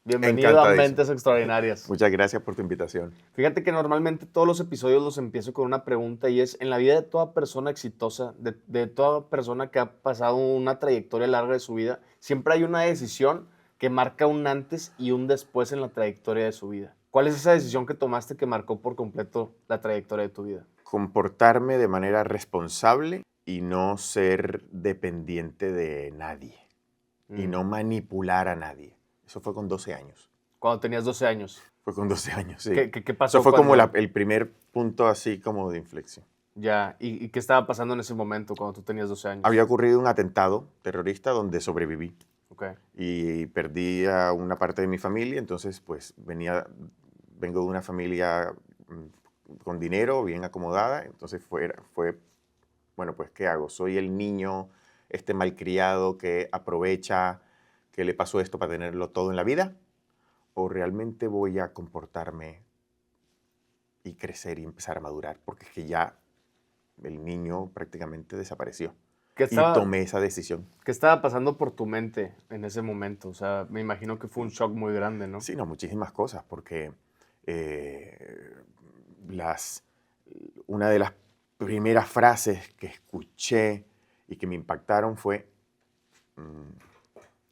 Bienvenido a Encantadísimo. Mentes Extraordinarias. Muchas gracias por tu invitación. Fíjate que normalmente todos los episodios los empiezo con una pregunta y es, en la vida de toda persona exitosa, de toda persona que ha pasado una trayectoria larga de su vida, siempre hay una decisión que marca un antes y un después en la trayectoria de su vida. ¿Cuál es esa decisión que tomaste que marcó por completo la trayectoria de tu vida? Comportarme de manera responsable y no ser dependiente de nadie y no manipular a nadie. Eso fue con 12 años. Cuando tenías 12 años. Fue con 12 años, sí. ¿Qué pasó Eso fue como cuando...? el primer punto así como de inflexión. Ya, ¿y qué estaba pasando en ese momento cuando tú tenías 12 años? Había ocurrido un atentado terrorista donde sobreviví Ok. y perdí a una parte de mi familia, entonces pues vengo de una familia con dinero, bien acomodada, entonces bueno, pues ¿qué hago? Soy el niño malcriado que aprovecha que le pasó esto para tenerlo todo en la vida, o realmente voy a comportarme y crecer y empezar a madurar, porque es que ya el niño prácticamente desapareció. ¿Qué Y estaba, tomé esa decisión. qué estaba pasando por tu mente en ese momento? O sea, me imagino que fue un shock muy grande, ¿no? Sí, no, muchísimas cosas, porque eh, las, una de las primeras frases que escuché y que me impactaron fue,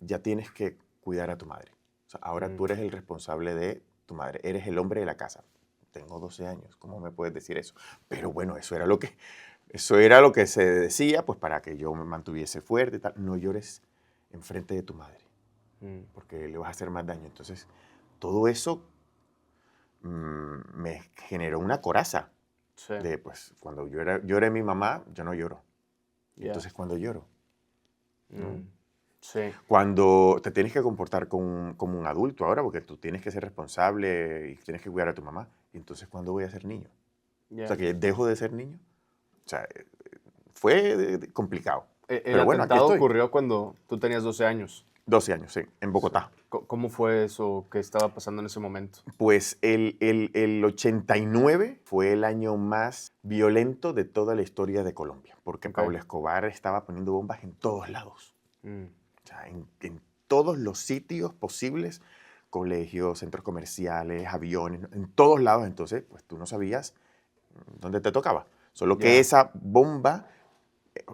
ya tienes que cuidar a tu madre. O sea, ahora tú eres el responsable de tu madre, eres el hombre de la casa. Tengo 12 años, ¿cómo me puedes decir eso? Pero bueno, eso era lo que se decía, pues para que yo me mantuviese fuerte y tal. No llores enfrente de tu madre, porque le vas a hacer más daño. Entonces, todo eso me generó una coraza Sí. de, pues, cuando llore mi mamá, yo no lloro. Y Ya. entonces, cuando lloro, ¿no? Sí. Cuando te tienes que comportar como un adulto ahora, porque tú tienes que ser responsable y tienes que cuidar a tu mamá. Y entonces, ¿cuándo voy a ser niño? Ya. O sea, que dejo de ser niño. O sea, fue complicado. El Pero bueno, aquí atentado estoy. ocurrió cuando tú tenías 12 años. 12 años, sí, en Bogotá. ¿Cómo fue eso? ¿Qué estaba pasando en ese momento? Pues el 89 fue el año más violento de toda la historia de Colombia, porque Ok. Pablo Escobar estaba poniendo bombas en todos lados. Mm. O sea, en todos los sitios posibles, colegios, centros comerciales, aviones, en todos lados. Entonces, pues tú no sabías dónde te tocaba. Solo que Ya. esa bomba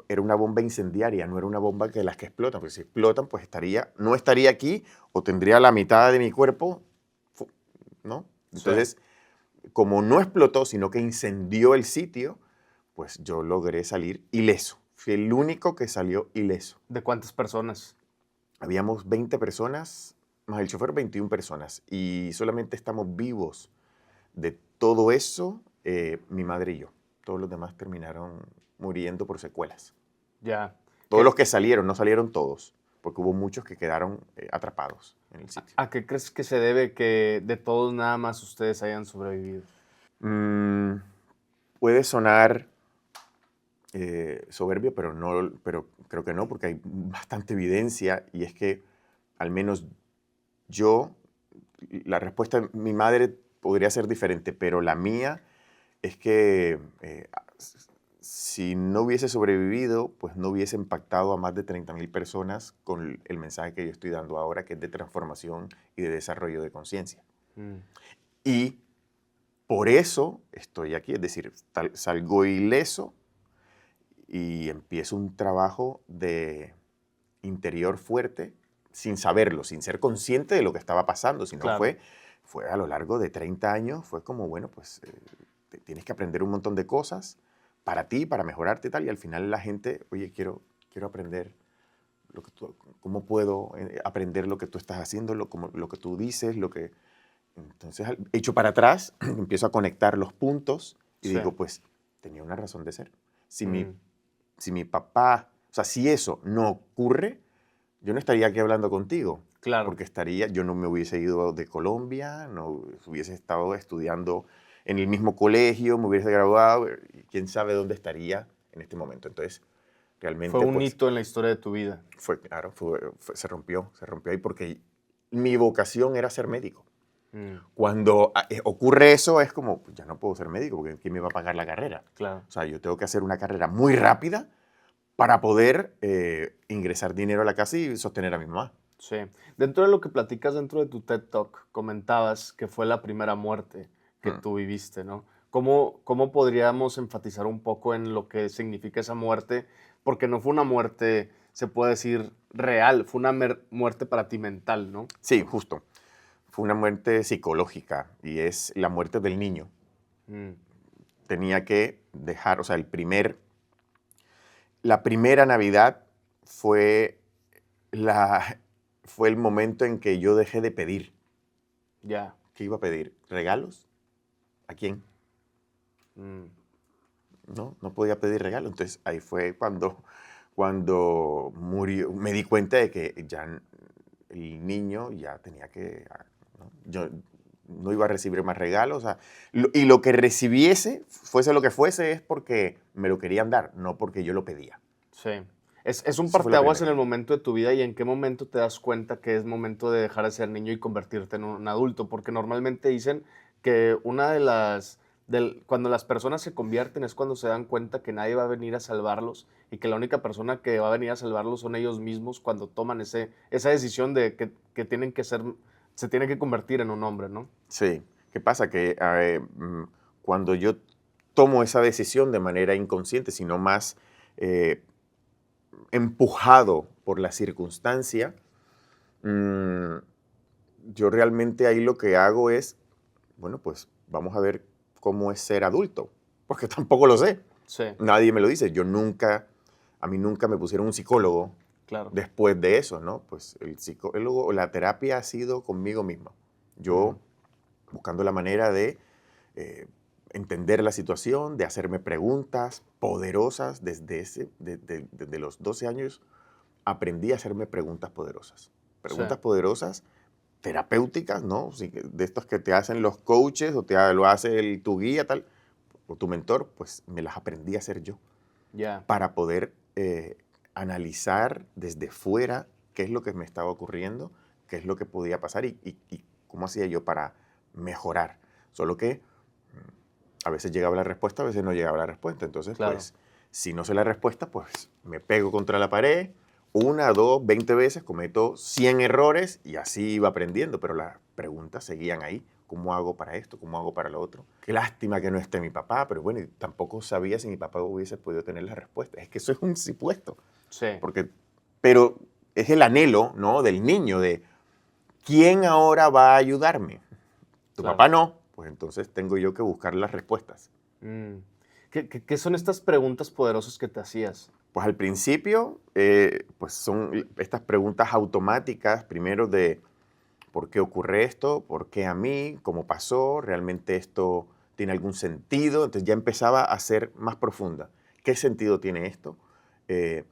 era una bomba incendiaria, no era una bomba que las que explotan, porque si explotan, pues no estaría aquí o tendría la mitad de mi cuerpo, ¿no? Entonces, como no explotó, sino que incendió el sitio, pues yo logré salir ileso. Fui el único que salió ileso. ¿De cuántas personas? Habíamos 20 personas, más el chofer 21 personas, y solamente estamos vivos de todo eso, mi madre y yo. Todos los demás terminaron muriendo por secuelas. Ya. Todos los que salieron, no salieron todos, porque hubo muchos que quedaron atrapados en el sitio. ¿A qué crees que se debe que de todos nada más ustedes hayan sobrevivido? Puede sonar soberbio, pero creo que no, porque hay bastante evidencia y es que al menos yo, la respuesta de mi madre podría ser diferente, pero la mía es que si no hubiese sobrevivido, pues no hubiese impactado a más de 30.000 personas con el mensaje que yo estoy dando ahora, que es de transformación y de desarrollo de conciencia. Y por eso estoy aquí, es decir, salgo ileso y empiezo un trabajo de interior fuerte sin saberlo, sin ser consciente de lo que estaba pasando, sino Claro. fue a lo largo de 30 años, fue como, bueno, pues tienes que aprender un montón de cosas para ti, para mejorarte y tal, y al final la gente, oye, quiero aprender cómo puedo aprender lo que tú estás haciendo, lo que tú dices, Entonces, echo para atrás, empiezo a conectar los puntos y Sí. digo, pues, tenía una razón de ser. Si Mm. si mi papá, o sea, si eso no ocurre, yo no estaría aquí hablando contigo. Claro. Porque yo no me hubiese ido de Colombia, no hubiese estado estudiando en el mismo colegio, me hubiese graduado, y quién sabe dónde estaría en este momento. Entonces, realmente, Fue un pues, hito en la historia de tu vida. claro, se rompió ahí porque mi vocación era ser médico. Cuando ocurre eso, es como, pues ya no puedo ser médico, porque ¿quién me va a pagar la carrera? Claro. O sea, yo tengo que hacer una carrera muy rápida para poder ingresar dinero a la casa y sostener a mi mamá. Sí. Dentro de lo que platicas dentro de tu TED Talk, comentabas que fue la primera muerte que Mm. tú viviste, ¿no? ¿Cómo podríamos enfatizar un poco en lo que significa esa muerte? Porque no fue una muerte, se puede decir, real, fue una muerte para ti mental, ¿no? Sí, justo. Fue una muerte psicológica y es la muerte del niño. Mm, Tenía que dejar, o sea, la primera Navidad fue, fue el momento en que yo dejé de pedir. ya. ¿Qué iba a pedir? ¿Regalos? ¿A quién? Mm, No podía pedir regalos. Entonces ahí fue cuando murió, me di cuenta de que ya el niño ya tenía que, ¿no? Yo no iba a recibir más regalos. O sea, y lo que recibiese, fuese lo que fuese, es porque me lo querían dar, no porque yo lo pedía. sí. Es un Eso fue lo parteaguas en primero. el momento de tu vida y en qué momento te das cuenta que es momento de dejar de ser niño y convertirte en un adulto, porque normalmente dicen que una de cuando las personas se convierten es cuando se dan cuenta que nadie va a venir a salvarlos y que la única persona que va a venir a salvarlos son ellos mismos cuando toman esa decisión de que tienen que ser, se tienen que convertir en un hombre, ¿no? Sí. ¿Qué pasa? Que cuando yo tomo esa decisión de manera inconsciente, sino más eh, empujado por la circunstancia, mm, yo realmente ahí lo que hago es, bueno, pues vamos a ver cómo es ser adulto, porque tampoco lo sé. Sí, Nadie me lo dice. A mí nunca me pusieron un psicólogo claro. después de eso, ¿no? Pues el psicólogo o la terapia ha sido conmigo mismo. Mm, Yo buscando la manera de eh, entender la situación, de hacerme preguntas poderosas desde los 12 años. Aprendí a hacerme preguntas poderosas. sí, Preguntas poderosas terapéuticas, ¿no? Sí, de estos que te hacen los coaches o lo hace tu guía, tal, o tu mentor, pues me las aprendí a hacer yo ya, para poder analizar desde fuera qué es lo que me estaba ocurriendo, qué es lo que podía pasar y cómo hacía yo para mejorar. Solo que a veces llegaba la respuesta, a veces no llegaba la respuesta. Entonces, claro. pues, si no sé la respuesta, pues me pego contra la pared, una, dos, 20 veces, cometo 100 errores y así iba aprendiendo, pero las preguntas seguían ahí. ¿Cómo hago para esto? ¿Cómo hago para lo otro? Qué lástima que no esté mi papá, pero bueno, y tampoco sabía si mi papá hubiese podido tener la respuesta. Es que eso es un supuesto, Sí, pero es el anhelo, ¿no? Del niño, de ¿quién ahora va a ayudarme? Tu claro. papá no, pues entonces tengo yo que buscar las respuestas. Mm. ¿Qué son estas preguntas poderosas que te hacías? Pues al principio, pues son estas preguntas automáticas, primero de por qué ocurre esto, por qué a mí, cómo pasó, realmente esto tiene algún sentido. Entonces ya empezaba a ser más profunda. ¿Qué sentido tiene esto? Eh,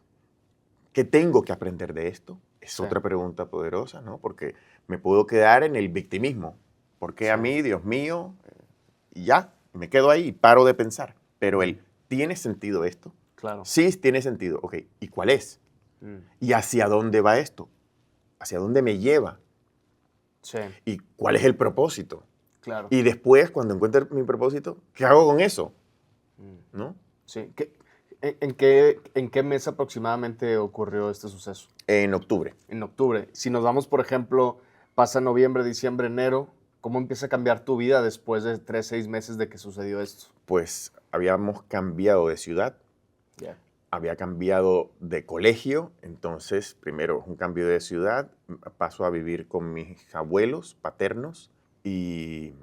¿Qué tengo que aprender de esto? Es Sí, otra pregunta poderosa, ¿no? Porque me puedo quedar en el victimismo. ¿Por qué a sí, mí, Dios mío? Y ya, me quedo ahí y paro de pensar. Pero mm, ¿tiene sentido esto? claro, Sí, tiene sentido. Ok, ¿y cuál es? mm, ¿Y hacia dónde va esto? ¿Hacia dónde me lleva? sí, ¿Y cuál es el propósito? claro, Y después, cuando encuentre mi propósito, ¿qué hago con eso? mm, ¿No? sí. ¿En qué mes aproximadamente ocurrió este suceso? En octubre. En octubre. Si nos vamos, por ejemplo, pasa noviembre, diciembre, enero, ¿cómo empieza a cambiar tu vida después de 3, 6 meses de que sucedió esto? Pues habíamos cambiado de ciudad, Ya, había cambiado de colegio, entonces primero un cambio de ciudad, paso a vivir con mis abuelos paternos y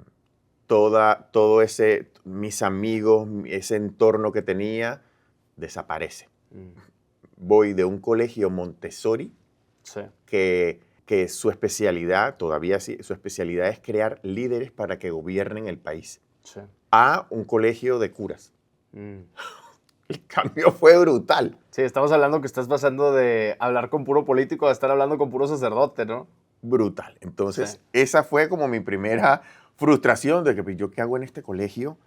mis amigos, ese entorno que tenía, desaparece. mm, Voy de un colegio Montessori sí, que su especialidad, todavía sí, su especialidad es crear líderes para que gobiernen el país, sí, a un colegio de curas. mm. El cambio fue brutal. Sí, estamos hablando que estás pasando de hablar con puro político a estar hablando con puro sacerdote, ¿no? Brutal. Sí, Entonces, esa fue como mi primera frustración de que pues, yo qué hago en este colegio,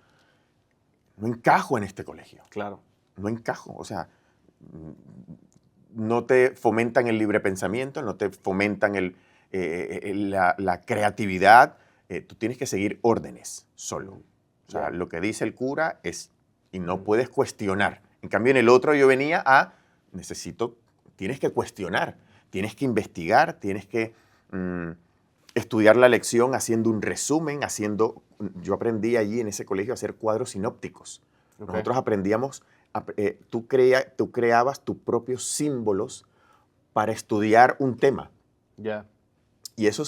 no encajo en este colegio, claro, no encajo. O sea, no te fomentan el libre pensamiento, no te fomentan la creatividad. Tú tienes que seguir órdenes solo. O sea, ya, lo que dice el cura es, y no mm, puedes cuestionar. En cambio, en el otro yo venía tienes que cuestionar, tienes que investigar, tienes que estudiar la lección haciendo un resumen, yo aprendí allí en ese colegio a hacer cuadros sinópticos. Ok. Nosotros aprendíamos, tú creabas tus propios símbolos para estudiar un tema. Ya. Y eso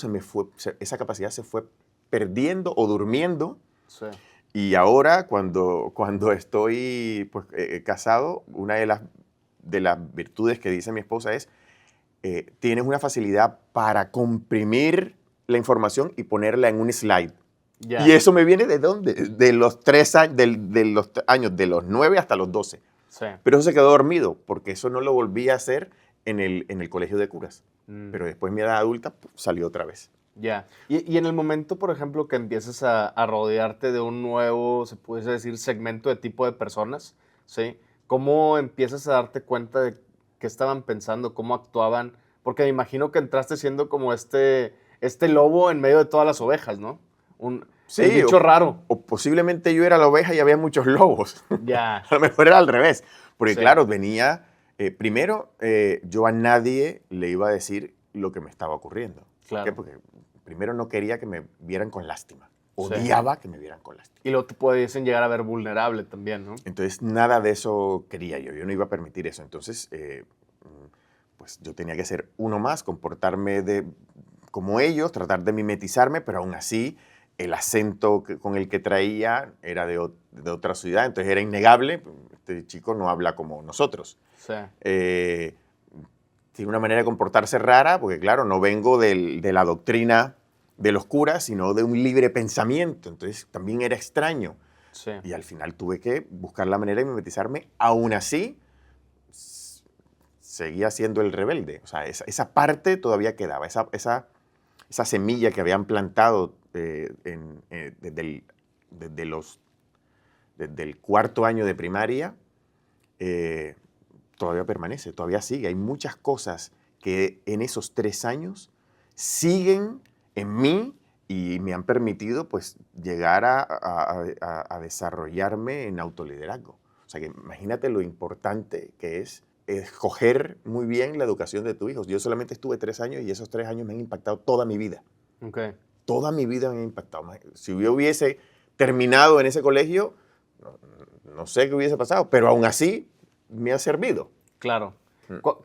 esa capacidad se fue perdiendo o durmiendo. Sí. Y ahora, cuando estoy pues, casado, una de las virtudes que dice mi esposa es, tienes una facilidad para comprimir la información y ponerla en un slide. Ya. Y eso me viene ¿de dónde? De los 3 años, de los 9 hasta los 12. Sí. Pero eso se quedó dormido, porque eso no lo volví a hacer en el colegio de curas. Pero después, mi edad adulta, salió otra vez. Ya. Y en el momento, por ejemplo, que empiezas a rodearte de un nuevo, se puede decir, segmento de tipo de personas, ¿sí? ¿Cómo empiezas a darte cuenta de qué estaban pensando, cómo actuaban? Porque me imagino que entraste siendo como este lobo en medio de todas las ovejas, ¿no? Sí, El bicho raro. O posiblemente yo era la oveja y había muchos lobos. Ya. A lo mejor era al revés. Porque Sí. claro, venía, primero, yo a nadie le iba a decir lo que me estaba ocurriendo. Claro. ¿Por qué? Porque primero no quería que me vieran con lástima. Sí. Odiaba que me vieran con lástima. Y luego te pudiesen llegar a ver vulnerable también, ¿no? Entonces, nada de eso quería yo. Yo no iba a permitir eso. Entonces, pues yo tenía que ser uno más, comportarme como ellos, tratar de mimetizarme, pero aún así el acento con el que traía era de otra ciudad, entonces era innegable, este chico no habla como nosotros. Sí. Tiene una manera de comportarse rara, porque claro, no vengo de la doctrina de los curas, sino de un libre pensamiento, entonces también era extraño. Sí. Y al final tuve que buscar la manera de mimetizarme, aún así seguía siendo el rebelde. O sea, esa parte todavía quedaba, esa semilla que habían plantado desde el cuarto año de primaria, todavía permanece, todavía sigue. Hay muchas cosas que en esos 3 años siguen en mí y me han permitido pues, llegar a desarrollarme en autoliderazgo. O sea, que imagínate lo importante que es escoger muy bien la educación de tu hijo. Yo solamente estuve 3 años y esos 3 años me han impactado toda mi vida. Okay. Toda mi vida me han impactado. Si yo hubiese terminado en ese colegio, no sé qué hubiese pasado, pero aún así me ha servido. Claro.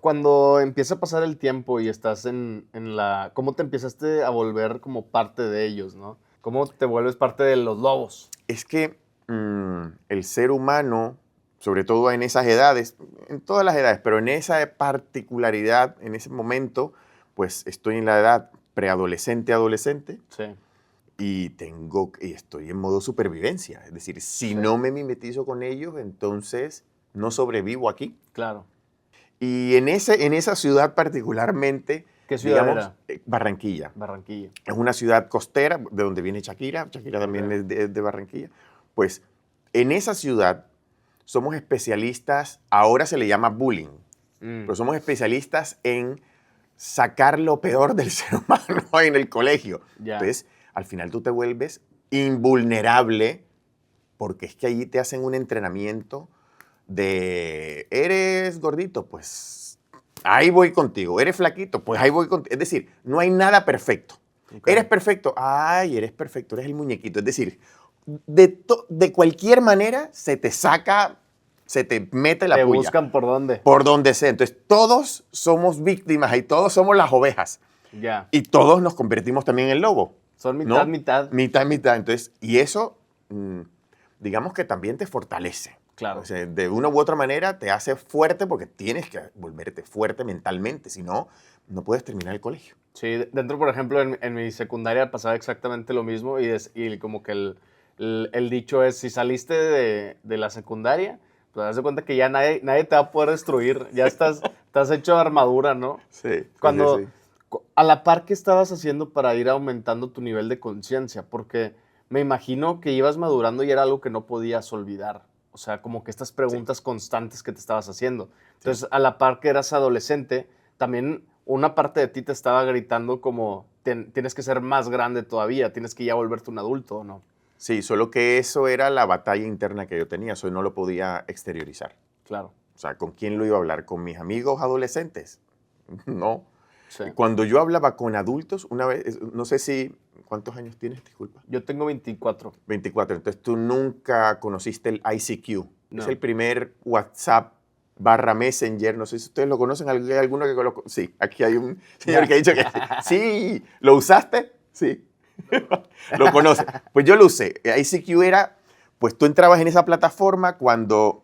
Cuando empieza a pasar el tiempo y estás en la... ¿Cómo te empezaste a volver como parte de ellos, no? ¿Cómo te vuelves parte de los lobos? Es que el ser humano, sobre todo en esas edades, en todas las edades, pero en esa particularidad, en ese momento, pues estoy en la edad preadolescente, adolescente, Sí. y estoy en modo supervivencia. Es decir, si Sí. no me mimetizo con ellos, entonces no sobrevivo aquí. Claro. Y en esa ciudad particularmente, ¿Qué ciudad digamos, era? Barranquilla. Barranquilla. Es una ciudad costera, de donde viene Shakira. Shakira también es de Barranquilla. Pues en esa ciudad somos especialistas, ahora se le llama bullying, pero somos especialistas en sacar lo peor del ser humano en el colegio. Ya. Entonces, al final tú te vuelves invulnerable porque es que allí te hacen un entrenamiento de, ¿eres gordito? Pues ahí voy contigo. ¿Eres flaquito? Pues ahí voy contigo. Es decir, no hay nada perfecto. Okay. ¿Eres perfecto? Ay, eres perfecto, eres el muñequito. Es decir, de cualquier manera se te saca, se te mete la ¿Te puya. buscan por dónde? Por donde sea. Entonces, todos somos víctimas y todos somos las ovejas. Ya. Y todos nos convertimos también en lobo. Son mitad, ¿no? mitad. Mitad, mitad. Entonces, y eso, digamos que también te fortalece. Claro. O sea, de una u otra manera te hace fuerte porque tienes que volverte fuerte mentalmente, si no, no puedes terminar el colegio. Sí, dentro, por ejemplo, en mi secundaria pasaba exactamente lo mismo y como que el dicho es, si saliste de la secundaria, pues haz de cuenta que ya nadie te va a poder destruir, ya estás hecho de armadura, ¿no? Sí. Cuando, sí. a la par, ¿qué estabas haciendo para ir aumentando tu nivel de conciencia? Porque me imagino que ibas madurando y era algo que no podías olvidar. O sea, como que estas preguntas constantes que te estabas haciendo. Entonces, a la par que eras adolescente, también una parte de ti te estaba gritando como, tienes que ser más grande todavía, tienes que ya volverte un adulto, ¿o no? Sí, solo que eso era la batalla interna que yo tenía, eso no lo podía exteriorizar. Claro. O sea, ¿con quién lo iba a hablar? ¿Con mis amigos adolescentes? No. Sí. Cuando yo hablaba con adultos, una vez, no sé si, ¿cuántos años tienes? Disculpa. Yo tengo 24. 24. Entonces tú nunca conociste el ICQ. No. Es el primer WhatsApp / Messenger. No sé si ustedes lo conocen. ¿Hay alguno que lo Sí, aquí hay un señor que ha dicho que sí. ¿Lo usaste? Sí. Lo conoce. Pues yo lo usé. ICQ era, pues tú entrabas en esa plataforma cuando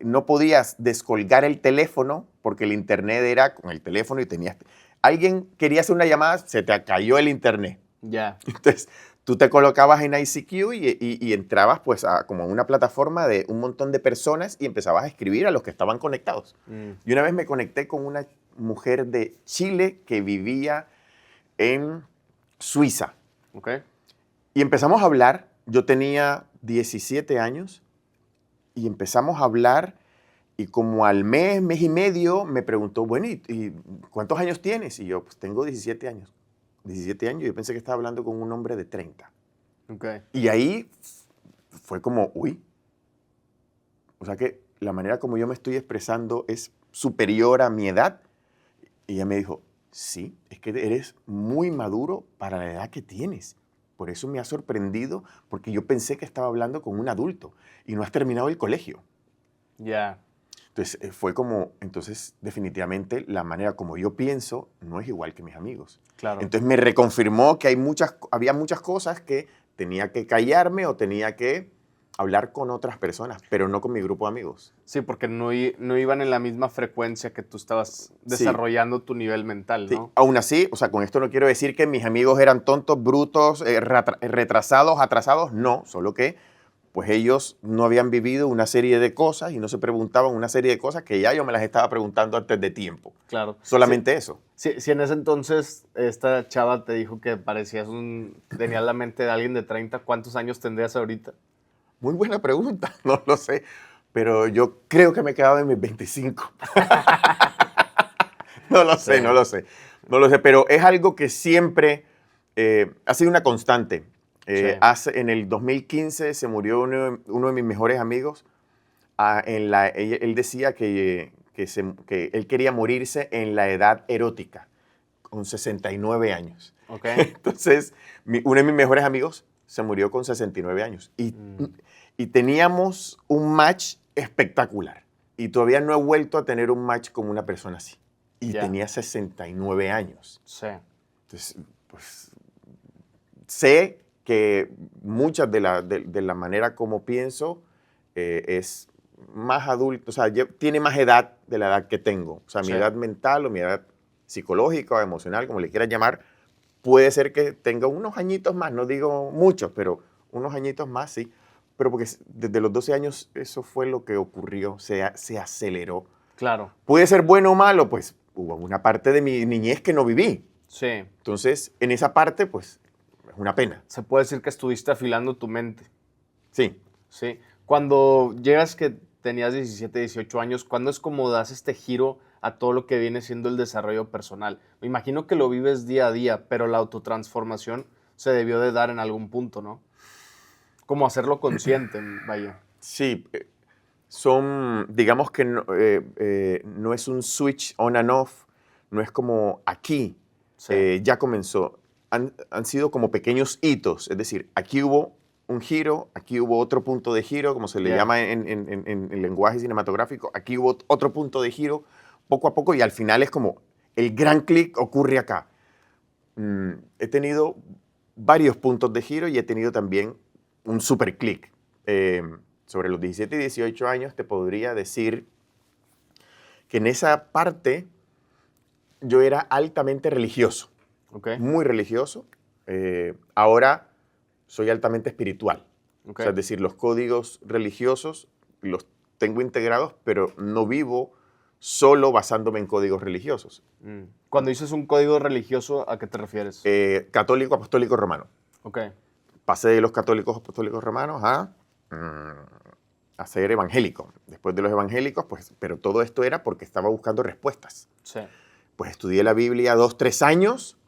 no podías descolgar el teléfono porque el internet era con el teléfono y tenías... Alguien quería hacer una llamada, se te cayó el internet. Ya. Entonces, tú te colocabas en ICQ y entrabas pues a como una plataforma de un montón de personas y empezabas a escribir a los que estaban conectados. Y una vez me conecté con una mujer de Chile que vivía en Suiza. Ok. Y empezamos a hablar. Yo tenía 17 años y empezamos a hablar y como al mes y medio me preguntó, bueno, ¿y cuántos años tienes? Y yo, pues tengo 17 años. 17 años, yo pensé que estaba hablando con un hombre de 30. Ok. Y ahí fue como, uy, o sea que la manera como yo me estoy expresando es superior a mi edad. Y ella me dijo, sí, es que eres muy maduro para la edad que tienes. Por eso me ha sorprendido, porque yo pensé que estaba hablando con un adulto y no has terminado el colegio. Ya. Entonces fue como, entonces definitivamente la manera como yo pienso no es igual que mis amigos. Claro. Entonces me reconfirmó que había muchas cosas que tenía que callarme o tenía que hablar con otras personas, pero no con mi grupo de amigos. Sí, porque no iban en la misma frecuencia que tú estabas desarrollando tu nivel mental, Sí, ¿no? aún así, o sea, con esto no quiero decir que mis amigos eran tontos, brutos, retrasados, atrasados, no, solo que pues ellos no habían vivido una serie de cosas y no se preguntaban una serie de cosas que ya yo me las estaba preguntando antes de tiempo. Claro. Solamente eso. Si en ese entonces esta chava te dijo que tenías la mente de alguien de 30, ¿cuántos años tendrías ahorita? Muy buena pregunta, no lo sé, pero yo creo que me quedaba en mis 25. No lo sé, Sí. no lo sé. No lo sé, pero es algo que siempre ha sido una constante. Sí. En el 2015 se murió uno de mis mejores amigos. Él decía que él quería morirse en la edad erótica, con 69 años. Ok. Entonces, uno de mis mejores amigos se murió con 69 años. Y teníamos un match espectacular. Y todavía no he vuelto a tener un match con una persona así. Y Ya. tenía 69 años. Sí. Entonces, pues, sé que muchas de la manera como pienso es más adulto, o sea, tiene más edad de la edad que tengo. O sea, mi Sí. edad mental o mi edad psicológica o emocional, como le quieras llamar, puede ser que tenga unos añitos más, no digo muchos, pero unos añitos más, sí. Pero porque desde los 12 años eso fue lo que ocurrió, se aceleró. Claro. Puede ser bueno o malo, pues hubo una parte de mi niñez que no viví. Sí. Entonces, en esa parte, pues, es una pena. Se puede decir que estuviste afilando tu mente. Sí. Sí. Cuando llegas que tenías 17, 18 años, ¿cuándo es como das este giro a todo lo que viene siendo el desarrollo personal? Me imagino que lo vives día a día, pero la autotransformación se debió de dar en algún punto, ¿no? Como hacerlo consciente, vaya. Sí, digamos que no es un switch on and off, no es como aquí, Sí. ya comenzó. Han sido como pequeños hitos, es decir, aquí hubo un giro, aquí hubo otro punto de giro, como se le Ya. llama en el lenguaje cinematográfico, aquí hubo otro punto de giro, poco a poco, y al final es como el gran clic ocurre acá. He tenido varios puntos de giro y he tenido también un super clic. Sobre los 17 y 18 años te podría decir que en esa parte yo era altamente religioso, Ok. muy religioso. Ahora soy altamente espiritual. Ok. O sea, es decir, los códigos religiosos los tengo integrados, pero no vivo solo basándome en códigos religiosos. Cuando dices un código religioso, ¿a qué te refieres? Católico, apostólico, romano. Ok. Pasé de los católicos apostólicos romanos a ser evangélico. Después de los evangélicos, pues, pero todo esto era porque estaba buscando respuestas. Sí. Pues estudié la Biblia 2, 3 años.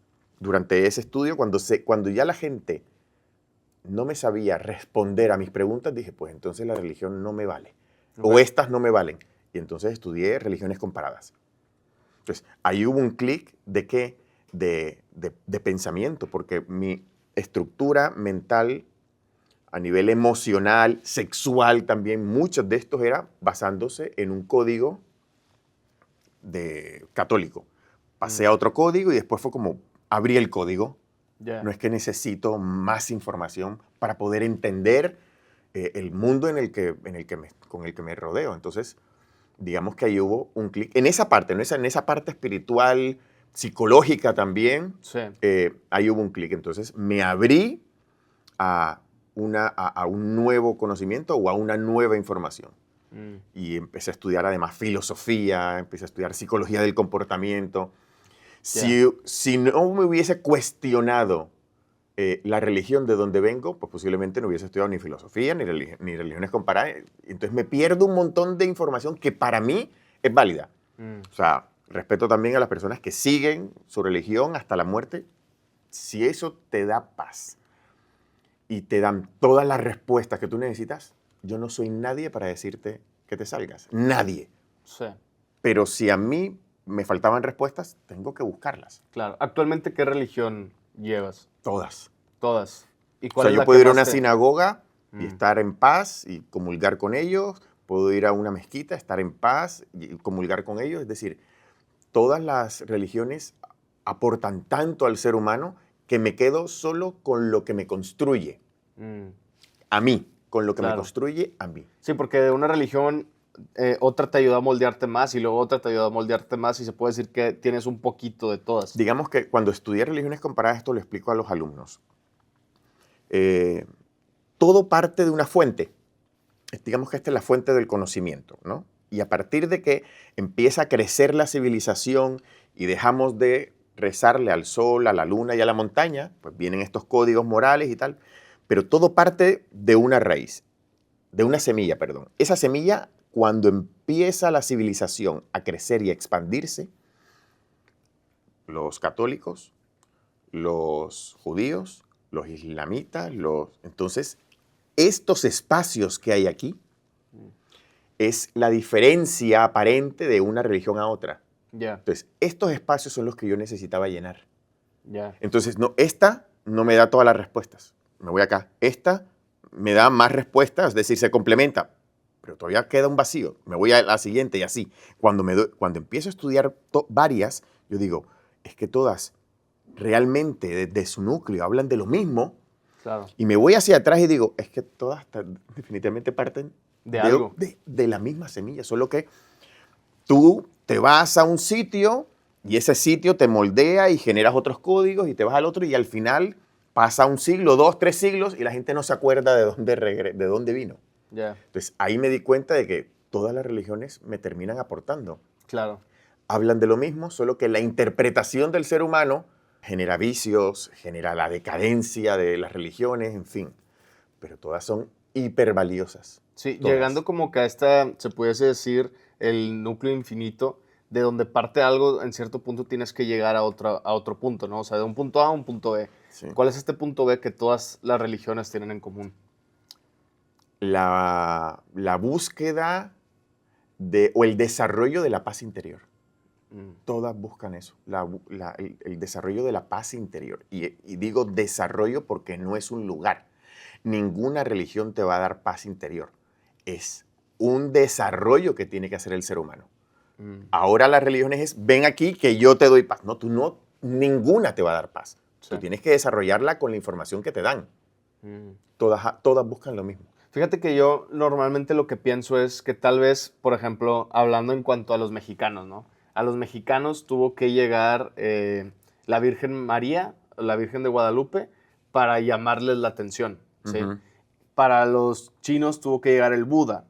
Durante ese estudio, cuando ya la gente no me sabía responder a mis preguntas, dije, pues entonces la religión no me vale. Ok. O estas no me valen. Y entonces estudié religiones comparadas. Entonces, ahí hubo un clic de qué, de pensamiento, porque mi estructura mental a nivel emocional, sexual también, muchos de estos era basándose en un código católico. Pasé a otro código y después fue como abrí el código. Ya. No es que necesito más información para poder entender el mundo con el que me rodeo. Entonces, digamos que ahí hubo un clic. En esa parte, ¿no? En esa parte espiritual, psicológica también, Sí. ahí hubo un clic. Entonces, me abrí a un nuevo conocimiento o a una nueva información. Y empecé a estudiar además filosofía, empecé a estudiar psicología del comportamiento. Si no me hubiese cuestionado la religión de donde vengo, pues posiblemente no hubiese estudiado ni filosofía ni religiones comparadas. Entonces me pierdo un montón de información que para mí es válida. O sea, respeto también a las personas que siguen su religión hasta la muerte. Si eso te da paz y te dan todas las respuestas que tú necesitas, yo no soy nadie para decirte que te salgas. Nadie. Sí. Pero si a mí me faltaban respuestas, tengo que buscarlas. Claro. ¿Actualmente qué religión llevas? Todas. Todas. ¿Y O cuál sea, es yo la puedo que ir a más una te... sinagoga y estar en paz y comulgar con ellos. Puedo ir a una mezquita, estar en paz y comulgar con ellos. Es decir, todas las religiones aportan tanto al ser humano que me quedo solo con lo que me construye a mí, con lo que me Claro. construye a mí. Sí, porque de una religión, otra te ayuda a moldearte más y luego otra te ayuda a moldearte más y se puede decir que tienes un poquito de todas. Digamos que cuando estudié religiones comparadas, esto lo explico a los alumnos. Todo parte de una fuente. Digamos que esta es la fuente del conocimiento, ¿no? Y a partir de que empieza a crecer la civilización y dejamos de rezarle al sol, a la luna y a la montaña, pues vienen estos códigos morales y tal, pero todo parte de una raíz, de una semilla, perdón. Esa semilla, cuando empieza la civilización a crecer y a expandirse, los católicos, los judíos, los islamitas, entonces, estos espacios que hay aquí es la diferencia aparente de una religión a otra. Ya, Entonces, estos espacios son los que yo necesitaba llenar. ya. Entonces, no, esta no me da todas las respuestas. Me voy acá. Esta me da más respuestas, es decir, se complementa, pero todavía queda un vacío. Me voy a la siguiente y así. Cuando empiezo a estudiar varias, yo digo, es que todas realmente desde su núcleo hablan de lo mismo. Claro. Y me voy hacia atrás y digo, es que todas definitivamente parten De algo. de la misma semilla, solo que tú te vas a un sitio y ese sitio te moldea y generas otros códigos y te vas al otro y al final pasa un siglo, 2, 3 siglos y la gente no se acuerda de dónde vino. Ya, Entonces ahí me di cuenta de que todas las religiones me terminan aportando. claro. Hablan de lo mismo, solo que la interpretación del ser humano genera vicios, genera la decadencia de las religiones, en fin. Pero todas son hipervaliosas. Sí, Todas. llegando como que a esta, se pudiese decir, el núcleo infinito, de donde parte algo, en cierto punto tienes que llegar a otro punto, ¿no? O sea, de un punto A a un punto B. Sí. ¿Cuál es este punto B que todas las religiones tienen en común? La búsqueda o el desarrollo de la paz interior. Todas buscan eso, el desarrollo de la paz interior. Y digo desarrollo porque no es un lugar. Ninguna religión te va a dar paz interior. Es un desarrollo que tiene que hacer el ser humano. Ahora las religiones es, ven aquí que yo te doy paz. No, ninguna te va a dar paz. Sí. Tú tienes que desarrollarla con la información que te dan. Todas buscan lo mismo. Fíjate que yo normalmente lo que pienso es que tal vez, por ejemplo, hablando en cuanto a los mexicanos, ¿no? A los mexicanos tuvo que llegar la Virgen María, la Virgen de Guadalupe, para llamarles la atención, ¿sí? Para los chinos tuvo que llegar el Buda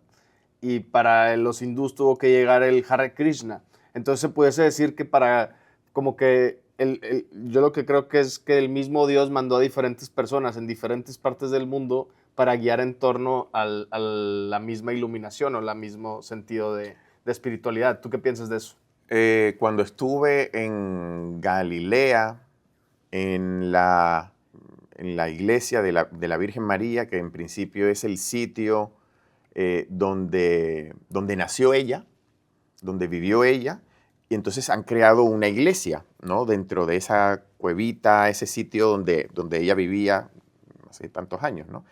y para los hindús tuvo que llegar el Hare Krishna. Entonces se pudiese decir que para, como que, yo lo que creo que es que el mismo Dios mandó a diferentes personas en diferentes partes del mundo para guiar en torno a la misma iluminación o el mismo sentido de espiritualidad. ¿Tú qué piensas de eso? Cuando estuve en Galilea, en la iglesia de la Virgen María, que en principio es el sitio donde nació ella, donde vivió ella, Y entonces han creado una iglesia, ¿no? Dentro de esa cuevita, ese sitio donde ella vivía hace tantos años, ¿no?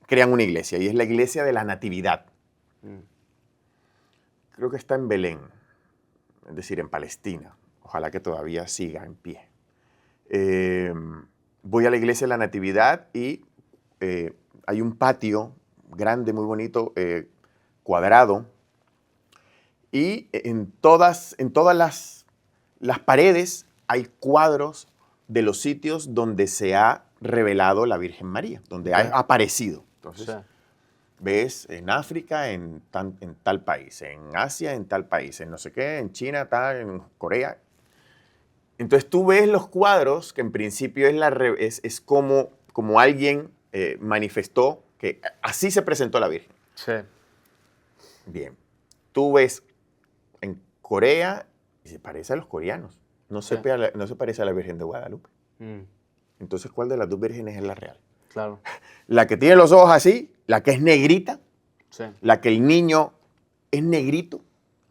Crean una iglesia y es la iglesia de la Natividad. Creo que está en Belén, es decir, en Palestina. Ojalá que todavía siga en pie. Voy a la iglesia de la Natividad y hay un patio grande, muy bonito, cuadrado, y en todas las paredes hay cuadros de los sitios donde se ha revelado la Virgen María, donde ha aparecido. Entonces, Sí. ves en África, en tal país, en Asia, en tal país, en no sé qué, en China, tal, en Corea. Entonces tú ves los cuadros que en principio es como alguien manifestó que así se presentó la Virgen. Sí. Bien. Tú ves en Corea y se parece a los coreanos. No se parece a la Virgen de Guadalupe. Entonces, ¿cuál de las dos vírgenes es la real? Claro. La que tiene los ojos así, la que es negrita, Sí. la que el niño es negrito,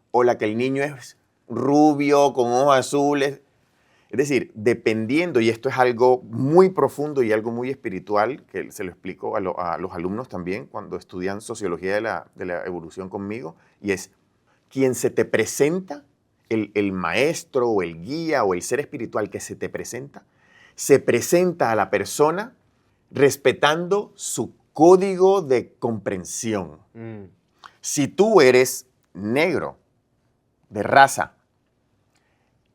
o la que el niño es rubio, con ojos azules. Es decir, dependiendo, y esto es algo muy profundo y algo muy espiritual, que se lo explico a los alumnos también cuando estudian sociología de la evolución conmigo, y es quien se te presenta, el maestro o el guía o el ser espiritual que se te presenta, se presenta a la persona respetando su código de comprensión. Si tú eres negro, de raza,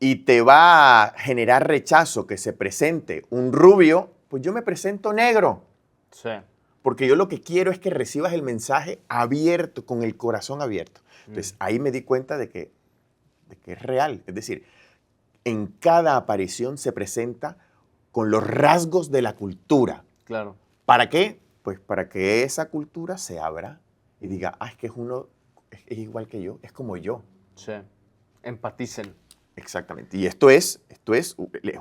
y te va a generar rechazo que se presente un rubio, pues yo me presento negro. Sí. Porque yo lo que quiero es que recibas el mensaje abierto, con el corazón abierto. Entonces ahí me di cuenta de que es real. Es decir, en cada aparición se presenta con los rasgos de la cultura. Claro. ¿Para qué? Pues para que esa cultura se abra y diga, es que es igual que yo, es como yo. Sí. Empaticen. Exactamente. Y esto es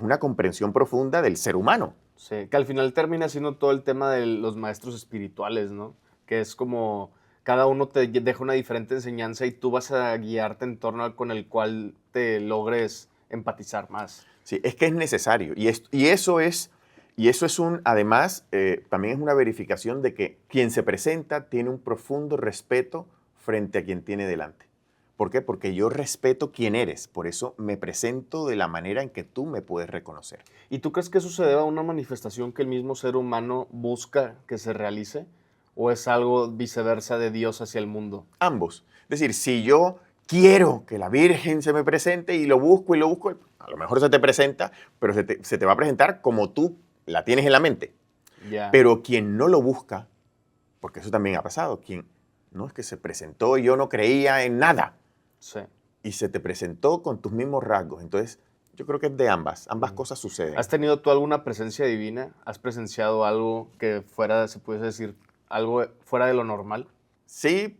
una comprensión profunda del ser humano. Sí, que al final termina siendo todo el tema de los maestros espirituales, ¿no? Que es como cada uno te deja una diferente enseñanza y tú vas a guiarte en torno al con el cual te logres empatizar más. Sí, es que es necesario. Y eso es además, también es una verificación de que quien se presenta tiene un profundo respeto frente a quien tiene delante. ¿Por qué? Porque yo respeto quién eres, por eso me presento de la manera en que tú me puedes reconocer. ¿Y tú crees que eso se debe a una manifestación que el mismo ser humano busca que se realice? ¿O es algo viceversa de Dios hacia el mundo? Ambos. Es decir, si yo quiero que la Virgen se me presente y lo busco, a lo mejor se te presenta, pero se te va a presentar como tú la tienes en la mente. Ya. Pero quien no lo busca, porque eso también ha pasado, no es que se presentó y yo no creía en nada. Sí. Y se te presentó con tus mismos rasgos. Entonces, yo creo que es de ambas cosas suceden. ¿Has tenido tú alguna presencia divina? ¿Has presenciado algo que fuera, se pudiese decir, algo fuera de lo normal? Sí,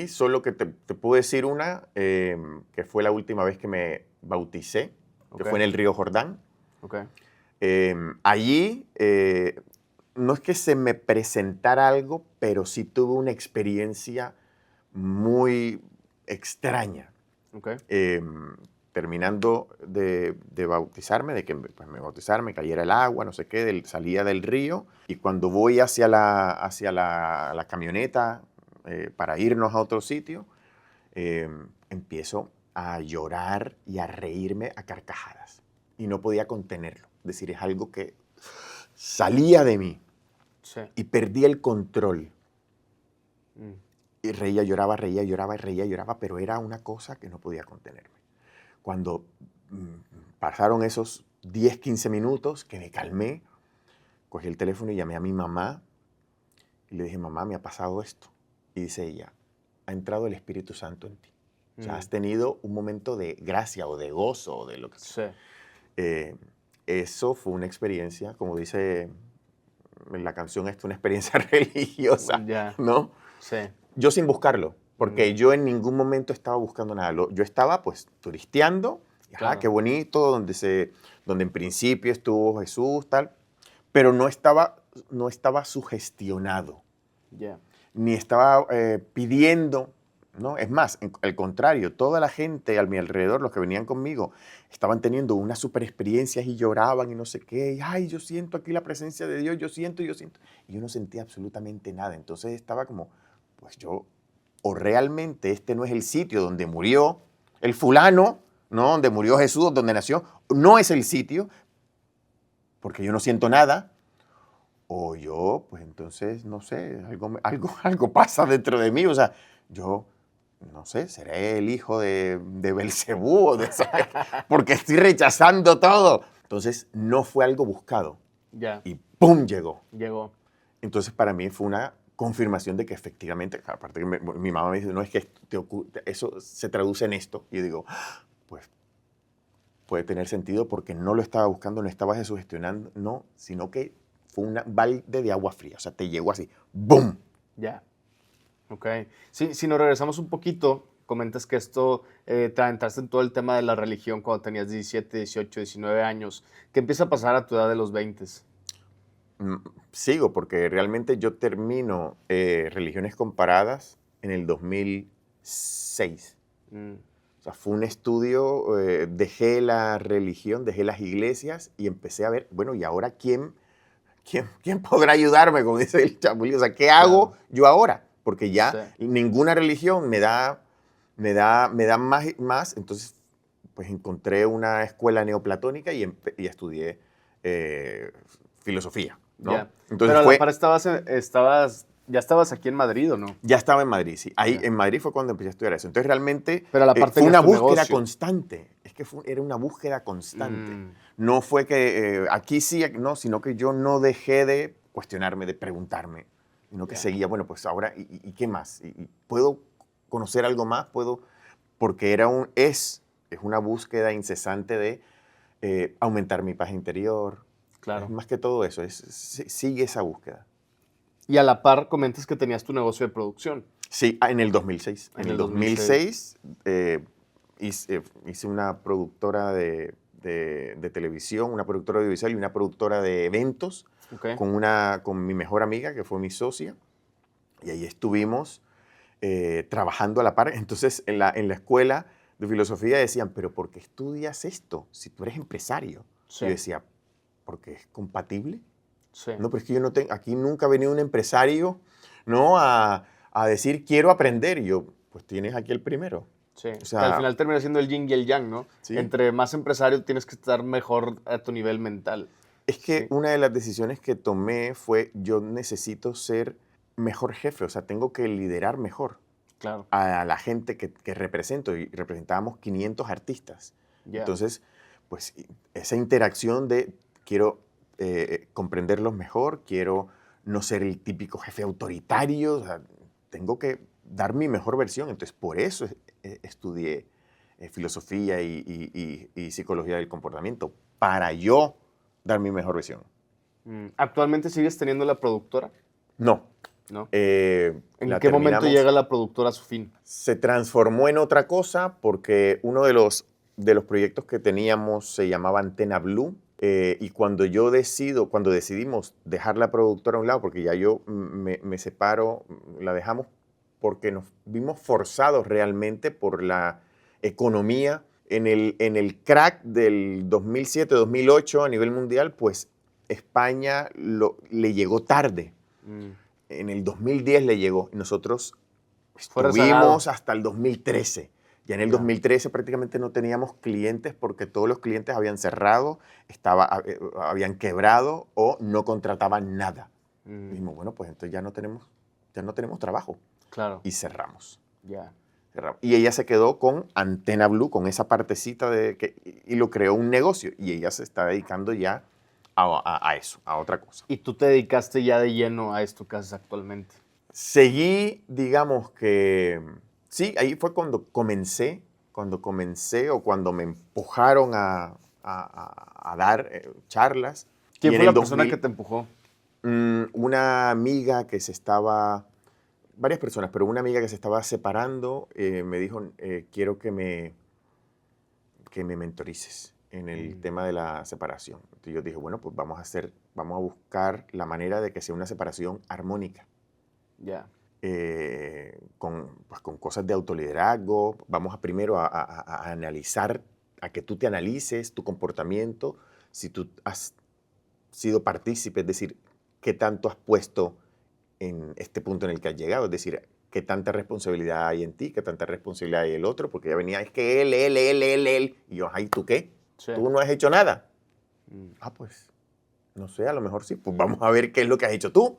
solo que te puedo decir una, que fue la última vez que me bauticé, que fue en el río Jordán. Okay. Allí, no es que se me presentara algo, pero sí tuve una experiencia muy extraña. Okay. Terminando de bautizarme, de que pues, me bautizara, me cayera el agua, no sé qué, salía del río, y cuando voy hacia la camioneta para irnos a otro sitio, empiezo a llorar y a reírme a carcajadas. Y no podía contenerlo. Es decir, es algo que salía de mí. Sí. Y perdí el control. Y reía, lloraba, pero era una cosa que no podía contenerme. Cuando pasaron esos 10, 15 minutos que me calmé, cogí el teléfono y llamé a mi mamá y le dije, mamá, me ha pasado esto. Y dice ella, ha entrado el Espíritu Santo en ti. O sea, has tenido un momento de gracia o de gozo o de lo que sea. Sí. Eso fue una experiencia, como dice en la canción, una experiencia religiosa, ¿no? Sí. Yo sin buscarlo, porque yo en ningún momento estaba buscando nada. Yo estaba pues turisteando, Claro. qué bonito, donde en principio estuvo Jesús, tal, pero no estaba sugestionado, Yeah. ni estaba pidiendo ¿no? Es más, al contrario, toda la gente a mi alrededor, los que venían conmigo, estaban teniendo unas super experiencias y lloraban y no sé qué. Y, ay, yo siento aquí la presencia de Dios, yo siento, yo siento. Y yo no sentía absolutamente nada. Entonces estaba como, pues yo, o realmente este no es el sitio donde murió el fulano, ¿no? Donde murió Jesús, donde nació. No es el sitio, porque yo no siento nada. O yo, pues entonces, no sé, algo pasa dentro de mí. O sea, yo, no sé, seré el hijo de Belcebú, porque estoy rechazando todo. Entonces, no fue algo buscado. Ya, Y ¡pum! Llegó. llegó. Entonces, para mí fue una confirmación de que efectivamente, aparte que mi mamá me dice, no, es que eso se traduce en esto. Y yo digo, pues puede tener sentido porque no lo estaba buscando, no estaba sugestionando, no, sino que fue un balde de agua fría. O sea, te llegó así, ¡boom! Ya. Ok. Sí, si nos regresamos un poquito, comentas que esto te aventaste en todo el tema de la religión cuando tenías 17, 18, 19 años. ¿Qué empieza a pasar a tu edad de los 20? Mm, Sigo, porque realmente yo termino Religiones Comparadas en el 2006. Mm, O sea, fue un estudio, dejé la religión, dejé las iglesias y empecé a ver, bueno, ¿y ahora quién podrá ayudarme? Como dice el Chapulín. O sea, ¿qué hago claro. yo ahora? Porque Sí. ya ninguna religión me da más. Entonces, pues encontré una escuela neoplatónica y estudié eh, filosofía, ¿no? Ya. Entonces Pero a la par ya estabas aquí en Madrid, ¿o no? ya estaba en Madrid, sí. Ahí Ya. en Madrid fue cuando empecé a estudiar eso. Entonces realmente Pero a la par fue tenías una tu búsqueda negocio. constante. Es que era una búsqueda constante. Mm, No fue que aquí sí, no, sino que yo no dejé de cuestionarme, de preguntarme, sino que ya. seguía, bueno, pues ahora, ¿y qué más? ¿Y puedo conocer algo más? ¿Puedo? Porque es una búsqueda incesante de aumentar mi paz interior. Es Claro. más que todo eso, sigue esa búsqueda. Y a la par comentas que tenías tu negocio de producción Sí, en el 2006. En en el el 2006. 2006 hice una productora de televisión, una productora audiovisual y una productora de eventos Ok. con mi mejor amiga, que fue mi socia. Y ahí estuvimos trabajando a la par. Entonces, en la escuela de filosofía decían, pero ¿por qué estudias esto si tú eres empresario? Y Sí, yo decía, ¿porque es compatible? sí. No, pero es que yo no tengo, aquí nunca ha venido un empresario, ¿no? A decir, quiero aprender. Y yo, pues tienes aquí el primero. Sí, O que al sea, final termina siendo el yin y el yang, ¿no? sí. Entre más empresario tienes que estar mejor a tu nivel mental. Es que Sí, una de las decisiones que tomé fue, yo necesito ser mejor jefe, o sea, tengo que liderar mejor claro, a la gente que represento. Y representábamos 500 artistas. ya. Entonces, pues esa interacción de quiero comprenderlos mejor, quiero no ser el típico jefe autoritario, o sea, tengo que dar mi mejor versión. Entonces, por eso estudié filosofía y psicología del comportamiento, para yo dar mi mejor versión. ¿Actualmente sigues teniendo la productora? No, ¿No? ¿En la qué momento terminamos. llega la productora a su fin? Se transformó en otra cosa porque uno de los proyectos que teníamos se llamaba Antena Blue. Y cuando decidimos dejar la productora a un lado, porque ya yo me separo, la dejamos porque nos vimos forzados realmente por la economía. En el crack del 2007-2008 a nivel mundial, pues España le llegó tarde. Mm, En el 2010 le llegó. Y nosotros Fue rezagado. estuvimos hasta el 2013. Ya en el Ya. 2013 prácticamente no teníamos clientes porque todos los clientes habían cerrado, habían quebrado o no contrataban nada. Mm, Dijimos, bueno, pues entonces ya no tenemos trabajo. claro, Y cerramos. ya. Y ella se quedó con Antena Blue, con esa partecita y lo creó un negocio. Y ella se está dedicando ya a eso, a otra cosa. Y tú te dedicaste ya de lleno a esto que haces actualmente. Seguí, digamos que, sí, ahí fue cuando comencé o cuando me empujaron a dar charlas. ¿Quién Y en fue el la persona que 2000, te empujó? una amiga varias personas, pero una amiga que se estaba separando me dijo, quiero que me mentorices en el Mm, tema de la separación. Entonces yo dije, bueno, pues vamos a buscar la manera de que sea una separación armónica. ya. pues, con cosas de autoliderazgo. Vamos a primero a analizar, a que tú te analices tu comportamiento, si tú has sido partícipe, es decir, qué tanto has puesto en este punto en el que has llegado, es decir, qué tanta responsabilidad hay en ti, qué tanta responsabilidad hay en el otro, porque ya venía, es que él, y yo, ay, ¿tú qué? Sí. ¿Tú no has hecho nada? Mm, Pues, no sé, a lo mejor sí, pues vamos a ver qué es lo que has hecho tú,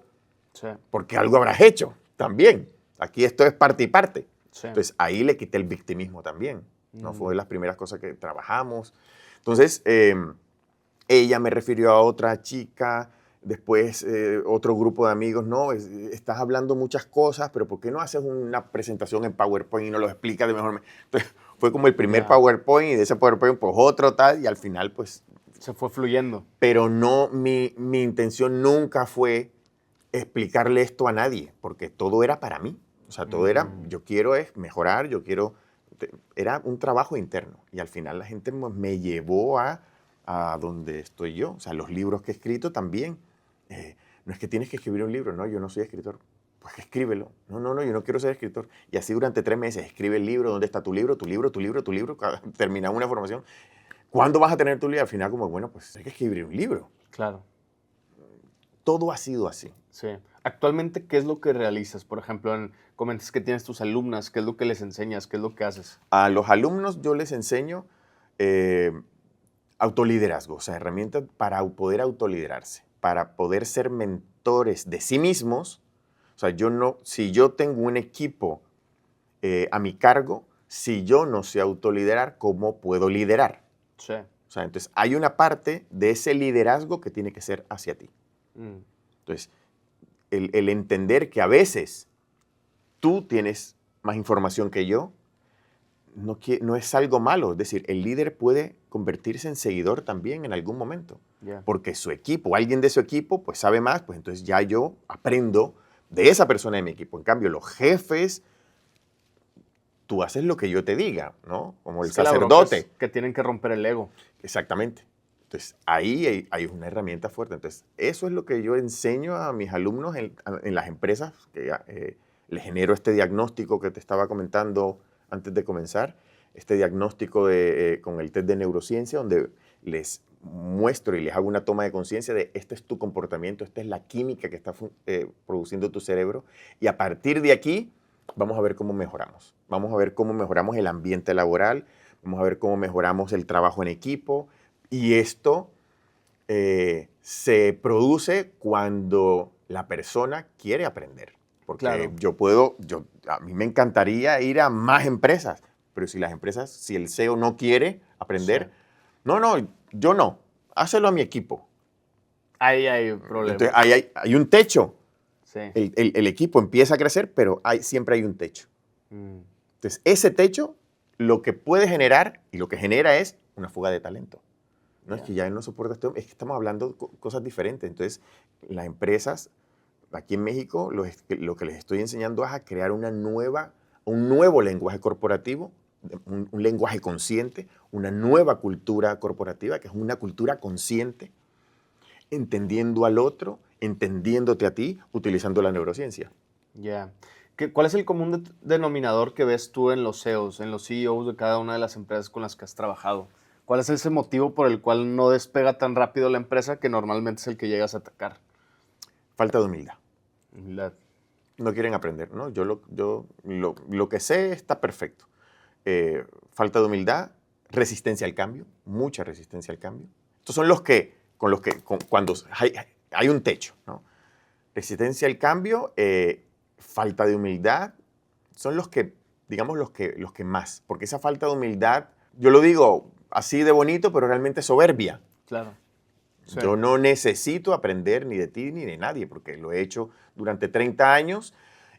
sí, porque algo habrás hecho también. Aquí esto es parte y parte. sí. Entonces, ahí le quité el victimismo también, ¿no? Fue de Mm, las primeras cosas que trabajamos. Entonces, ella me refirió a otra chica, después otro grupo de amigos, no, estás hablando muchas cosas, pero ¿por qué no haces una presentación en PowerPoint y no lo explicas de mejor manera? Entonces, fue como el primer ya. PowerPoint y de ese PowerPoint pues otro tal y al final pues, Se fue fluyendo. pero no, mi intención nunca fue explicarle esto a nadie, porque todo era para mí. O sea, todo era, Mm, yo quiero es mejorar, era un trabajo interno. Y al final la gente me llevó a donde estoy yo. O sea, los libros que he escrito también. No es que tienes que escribir un libro, no, yo no soy escritor. Pues escríbelo. No, yo no quiero ser escritor. Y así durante 3 meses, escribe el libro, ¿dónde está tu libro? Tu libro, tu libro, tu libro. Terminamos una formación. ¿Cuándo vas a tener tu libro? Al final, como, bueno, pues hay que escribir un libro. claro. Todo ha sido así. Sí. Actualmente, ¿qué es lo que realizas? Por ejemplo, comentas que tienes tus alumnas, ¿qué es lo que les enseñas? ¿Qué es lo que haces? A los alumnos yo les enseño eh, autoliderazgo, o sea, herramientas para poder autoliderarse, para poder ser mentores de sí mismos. O sea, si yo tengo un equipo a mi cargo, si yo no sé autoliderar, ¿cómo puedo liderar? Sí. O sea, entonces hay una parte de ese liderazgo que tiene que ser hacia ti. Mm, Entonces, el entender que a veces tú tienes más información que yo, no es algo malo. Es decir, el líder puede convertirse en seguidor también en algún momento. ya. Porque su equipo, alguien de su equipo, pues sabe más, pues entonces ya yo aprendo de esa persona de mi equipo. En cambio, los jefes, tú haces lo que yo te diga, ¿no? Como el Es que la bronca es sacerdote. que tienen que romper el ego. Exactamente. Entonces, ahí hay una herramienta fuerte. Entonces, eso es lo que yo enseño a mis alumnos en las empresas, que les genero este diagnóstico que te estaba comentando antes de comenzar, este diagnóstico con el test de neurociencia, donde les muestro y les hago una toma de conciencia de este es tu comportamiento, esta es la química que está produciendo tu cerebro, y a partir de aquí vamos a ver cómo mejoramos. Vamos a ver cómo mejoramos el ambiente laboral, vamos a ver cómo mejoramos el trabajo en equipo, y esto se produce cuando la persona quiere aprender. Porque Claro. a mí me encantaría ir a más empresas, pero si las empresas, si el CEO no quiere Sí. aprender, no, yo no, hácelo a mi equipo. Ahí hay Entonces, problemas. hay un techo. Sí. El equipo empieza a crecer, pero siempre hay un techo. Mm, Entonces, ese techo lo que puede generar y lo que genera es una fuga de talento. No, es ya. que ya él no soporta esto, es que estamos hablando de cosas diferentes. Entonces, las empresas aquí en México, lo que les estoy enseñando es a crear un nuevo lenguaje corporativo, un lenguaje consciente, una nueva cultura corporativa, que es una cultura consciente, entendiendo al otro, entendiéndote a ti, utilizando la neurociencia. Ya. ¿Cuál es el común denominador que ves tú en los CEOs, en los CEOs de cada una de las empresas con las que has trabajado? ¿Cuál es ese motivo por el cual no despega tan rápido la empresa que normalmente es el que llegas a atacar? Falta de humildad. Humildad. No quieren aprender, ¿no? Lo que sé está perfecto. Falta de humildad, resistencia al cambio, mucha resistencia al cambio. Estos son cuando hay un techo, ¿no? Resistencia al cambio, falta de humildad, son digamos, los que más. Porque esa falta de humildad, yo lo digo así de bonito, pero realmente soberbia. Claro. Sí. Yo no necesito aprender ni de ti ni de nadie, porque lo he hecho durante 30 años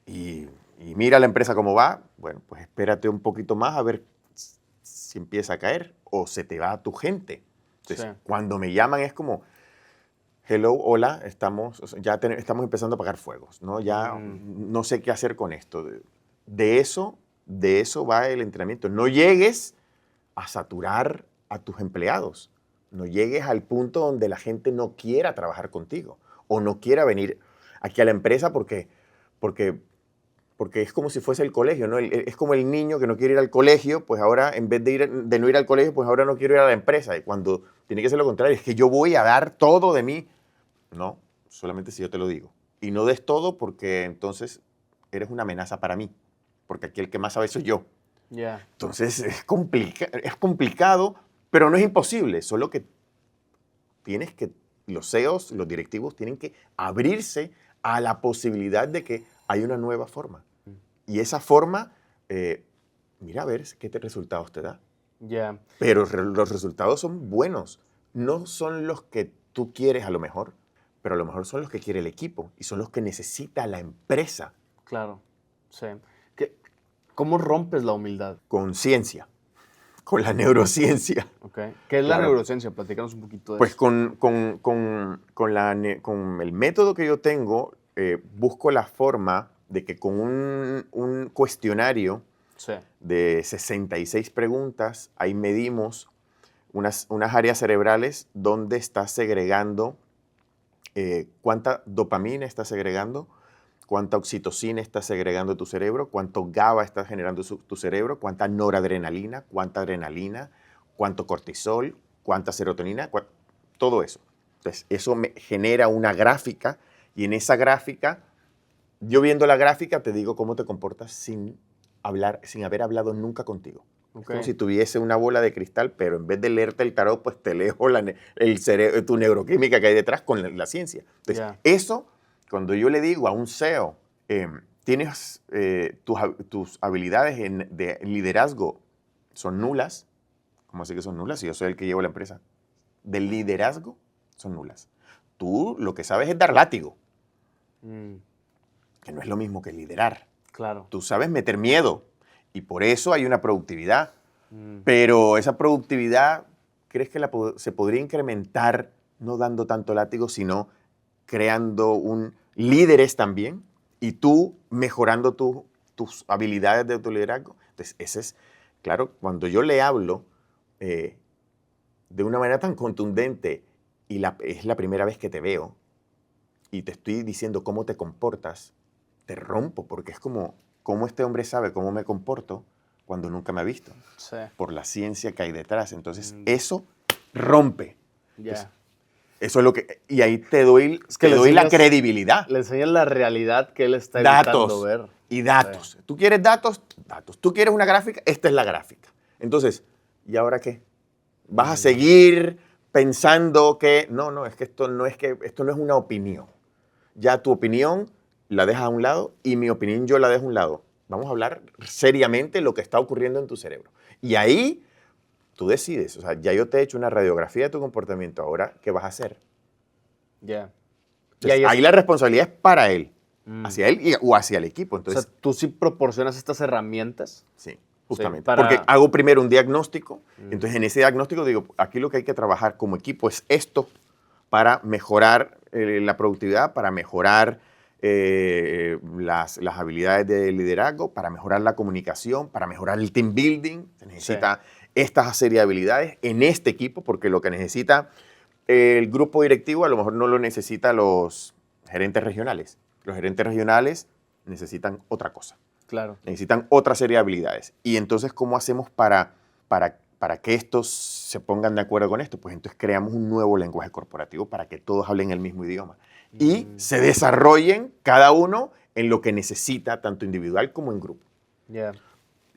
y mira la empresa cómo va. Bueno, pues espérate un poquito más a ver si empieza a caer o se te va tu gente. Entonces, Sí. cuando me llaman es como, hello, hola, estamos empezando a apagar fuegos, ¿no? Ya no sé qué hacer con esto. De eso va el entrenamiento. No llegues a saturar a tus empleados. No llegues al punto donde la gente no quiera trabajar contigo o no quiera venir aquí a la empresa porque porque es como si fuese el colegio, ¿no? Es como el niño que no quiere ir al colegio, pues ahora en vez de no ir al colegio, pues ahora no quiero ir a la empresa. Y cuando tiene que ser lo contrario, es que yo voy a dar todo de mí. No, solamente si yo te lo digo. Y no des todo porque entonces eres una amenaza para mí, porque aquí el que más sabe soy yo. Ya. Entonces es complicado, pero no es imposible, solo que los CEOs, los directivos tienen que abrirse a la posibilidad de que hay una nueva forma. Y esa forma, mira a ver qué resultados te da. Ya. Pero los resultados son buenos. No son los que tú quieres a lo mejor, pero a lo mejor son los que quiere el equipo y son los que necesita la empresa. Claro. Sí. ¿Cómo rompes la humildad? Con ciencia, con la neurociencia. Okay. ¿Qué es la neurociencia? Platícanos un poquito de pues eso. con el método que yo tengo, busco la forma de que con un cuestionario Sí. de 66 preguntas, ahí medimos unas áreas cerebrales donde está segregando, cuánta dopamina está segregando, cuánta oxitocina está segregando tu cerebro, cuánto GABA está generando tu cerebro, cuánta noradrenalina, cuánta adrenalina, cuánto cortisol, cuánta serotonina, todo eso. Entonces, eso me genera una gráfica y en esa gráfica, yo viendo la gráfica, te digo cómo te comportas sin haber hablado nunca contigo. Okay. Es como si tuviese una bola de cristal, pero en vez de leerte el tarot, pues te leo tu neuroquímica que hay detrás con la ciencia. Entonces, eso, cuando yo le digo a un CEO, tienes tus habilidades de liderazgo son nulas. ¿Cómo así que son nulas? Si yo soy el que llevo la empresa. Del liderazgo son nulas. Tú lo que sabes es dar látigo, que no es lo mismo que liderar. Claro. Tú sabes meter miedo y por eso hay una productividad. Pero esa productividad, ¿crees que se podría incrementar no dando tanto látigo, sino creando líderes también y tú mejorando tus habilidades de tu liderazgo? Entonces, ese es, claro, cuando yo le hablo de una manera tan contundente y es la primera vez que te veo y te estoy diciendo cómo te comportas, te rompo porque es como, ¿cómo este hombre sabe cómo me comporto cuando nunca me ha visto? Sí. Por la ciencia que hay detrás. Entonces, eso rompe. Ya. Entonces, eso es lo que... Y ahí te doy la credibilidad. Le enseñas la realidad que él está evitando ver. Y datos. Sí. ¿Tú quieres datos? Datos. ¿Tú quieres una gráfica? Esta es la gráfica. Entonces, ¿y ahora qué? ¿Vas a seguir pensando que... No, es que esto no es una opinión. Ya tu opinión la dejas a un lado y mi opinión yo la dejo a un lado. Vamos a hablar seriamente lo que está ocurriendo en tu cerebro. Y ahí tú decides. O sea, ya yo te he hecho una radiografía de tu comportamiento. Ahora, ¿qué vas a hacer? Ya. Yeah. Ahí la responsabilidad es para él. Hacia él o hacia el equipo. Entonces, o sea, ¿tú sí proporcionas estas herramientas? Sí, justamente. Sí, porque hago primero un diagnóstico. Entonces, en ese diagnóstico digo, aquí lo que hay que trabajar como equipo es esto para mejorar la productividad, para mejorar las habilidades de liderazgo, para mejorar la comunicación, para mejorar el team building. Se necesita esta serie de habilidades en este equipo, porque lo que necesita el grupo directivo a lo mejor no lo necesita los gerentes regionales. Los gerentes regionales necesitan otra cosa. Claro. Necesitan otra serie de habilidades. Y entonces, ¿cómo hacemos para que estos se pongan de acuerdo con esto? Pues entonces creamos un nuevo lenguaje corporativo para que todos hablen el mismo idioma y se desarrollen cada uno en lo que necesita, tanto individual como en grupo. Yeah.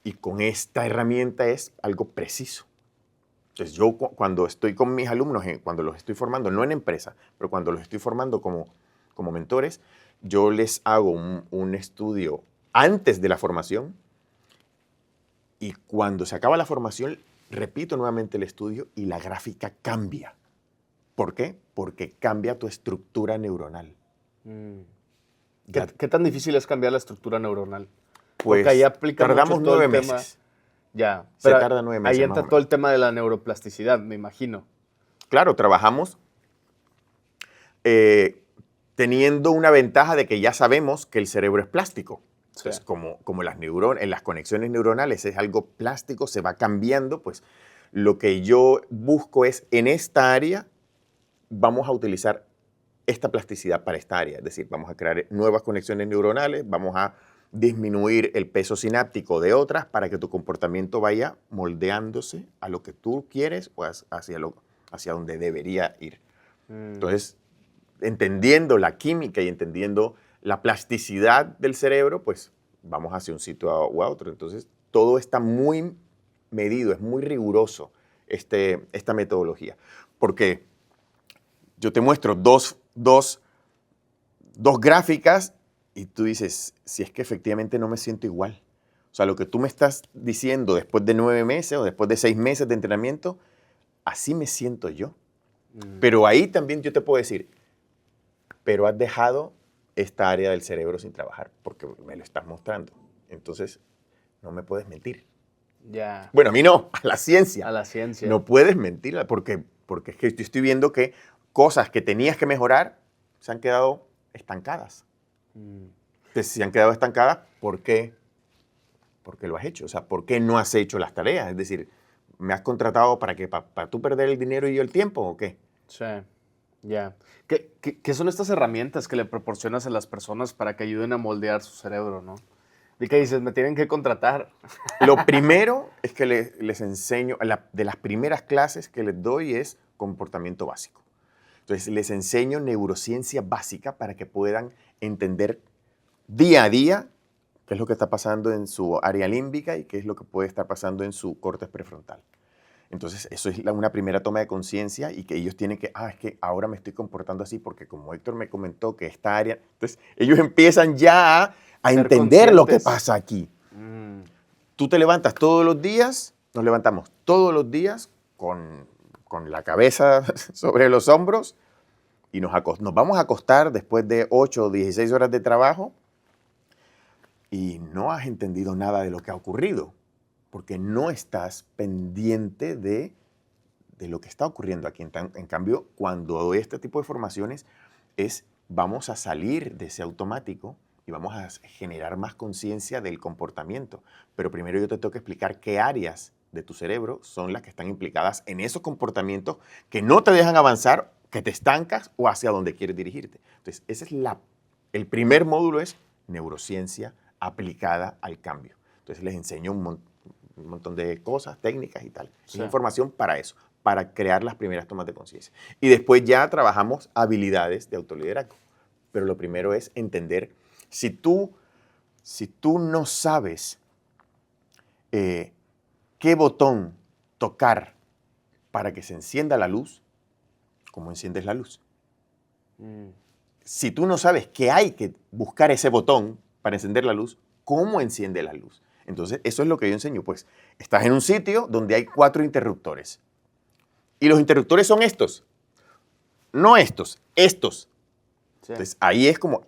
Y con esta herramienta es algo preciso. Entonces yo cuando estoy con mis alumnos, cuando los estoy formando, no en empresa, pero cuando los estoy formando como mentores, yo les hago un estudio antes de la formación y cuando se acaba la formación, repito nuevamente el estudio y la gráfica cambia. ¿Por qué? Porque cambia tu estructura neuronal. ¿Qué tan difícil es cambiar la estructura neuronal? Pues porque ahí aplica tardamos mucho todo 9 el meses. Tema. Ya, se tarda 9 meses. Ahí entra todo el tema de la neuroplasticidad, me imagino. Claro, trabajamos teniendo una ventaja de que ya sabemos que el cerebro es plástico. Entonces, como las conexiones neuronales es algo plástico, se va cambiando, pues lo que yo busco es, en esta área, vamos a utilizar esta plasticidad para esta área. Es decir, vamos a crear nuevas conexiones neuronales, vamos a disminuir el peso sináptico de otras para que tu comportamiento vaya moldeándose a lo que tú quieres o hacia donde debería ir. Entonces, entendiendo la química y entendiendo la plasticidad del cerebro, pues vamos hacia un sitio u otro. Entonces, todo está muy medido, es muy riguroso esta metodología. Porque yo te muestro dos gráficas y tú dices, si es que efectivamente no me siento igual. O sea, lo que tú me estás diciendo después de 9 meses o después de 6 meses de entrenamiento, así me siento yo. Pero ahí también yo te puedo decir, pero has dejado esta área del cerebro sin trabajar porque me lo estás mostrando. Entonces, no me puedes mentir. Ya. Bueno, a mí no, a la ciencia. A la ciencia. No puedes mentir porque es que yo estoy viendo que cosas que tenías que mejorar se han quedado estancadas. Entonces, si se han quedado estancadas, ¿por qué? Porque lo has hecho. O sea, ¿por qué no has hecho las tareas? Es decir, ¿me has contratado para qué? ¿Para tú perder el dinero y yo el tiempo o qué? Sí, ya. ¿Qué son estas herramientas que le proporcionas a las personas para que ayuden a moldear su cerebro, no? Y que dices, me tienen que contratar. Lo primero es que les enseño, de las primeras clases que les doy es comportamiento básico. Entonces, les enseño neurociencia básica para que puedan entender día a día qué es lo que está pasando en su área límbica y qué es lo que puede estar pasando en su córtex prefrontal. Entonces, eso es una primera toma de conciencia y que ellos tienen que, es que ahora me estoy comportando así porque como Héctor me comentó que esta área... Entonces, ellos empiezan ya a entender lo que pasa aquí. Tú te levantas todos los días, nos levantamos todos los días con la cabeza sobre los hombros y nos vamos a acostar después de 8 o 16 horas de trabajo y no has entendido nada de lo que ha ocurrido, porque no estás pendiente de lo que está ocurriendo aquí. En cambio, cuando doy este tipo de formaciones, vamos a salir de ese automático y vamos a generar más conciencia del comportamiento. Pero primero yo te tengo que explicar qué áreas de tu cerebro son las que están implicadas en esos comportamientos que no te dejan avanzar, que te estancas o hacia donde quieres dirigirte. Entonces, ese es el primer módulo, es neurociencia aplicada al cambio. Entonces, les enseño un montón de cosas, técnicas y tal. Sí. Es información para eso, para crear las primeras tomas de conciencia. Y después ya trabajamos habilidades de autoliderazgo. Pero lo primero es entender, si tú no sabes qué botón tocar para que se encienda la luz, ¿cómo enciendes la luz? Si tú no sabes que hay que buscar ese botón para encender la luz, ¿cómo enciende la luz? Entonces, eso es lo que yo enseño. Pues, estás en un sitio donde hay 4 interruptores. Y los interruptores son estos. No estos, estos. Sí. Entonces, ahí es como,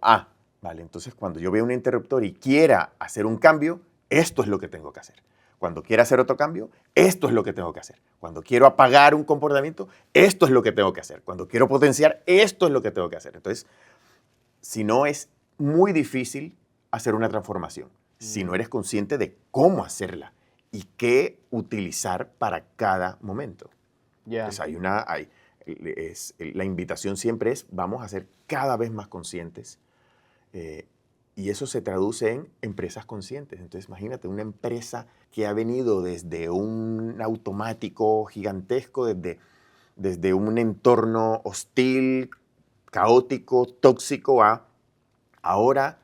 vale, entonces cuando yo veo un interruptor y quiera hacer un cambio, esto es lo que tengo que hacer. Cuando quiera hacer otro cambio, esto es lo que tengo que hacer. Cuando quiero apagar un comportamiento, esto es lo que tengo que hacer. Cuando quiero potenciar, esto es lo que tengo que hacer. Entonces, si no, es muy difícil hacer una transformación. Si no eres consciente de cómo hacerla y qué utilizar para cada momento. Yeah. Entonces, la invitación siempre es, vamos a ser cada vez más conscientes. Y eso se traduce en empresas conscientes. Entonces, imagínate, una empresa que ha venido desde un automático gigantesco, desde un entorno hostil, caótico, tóxico, ahora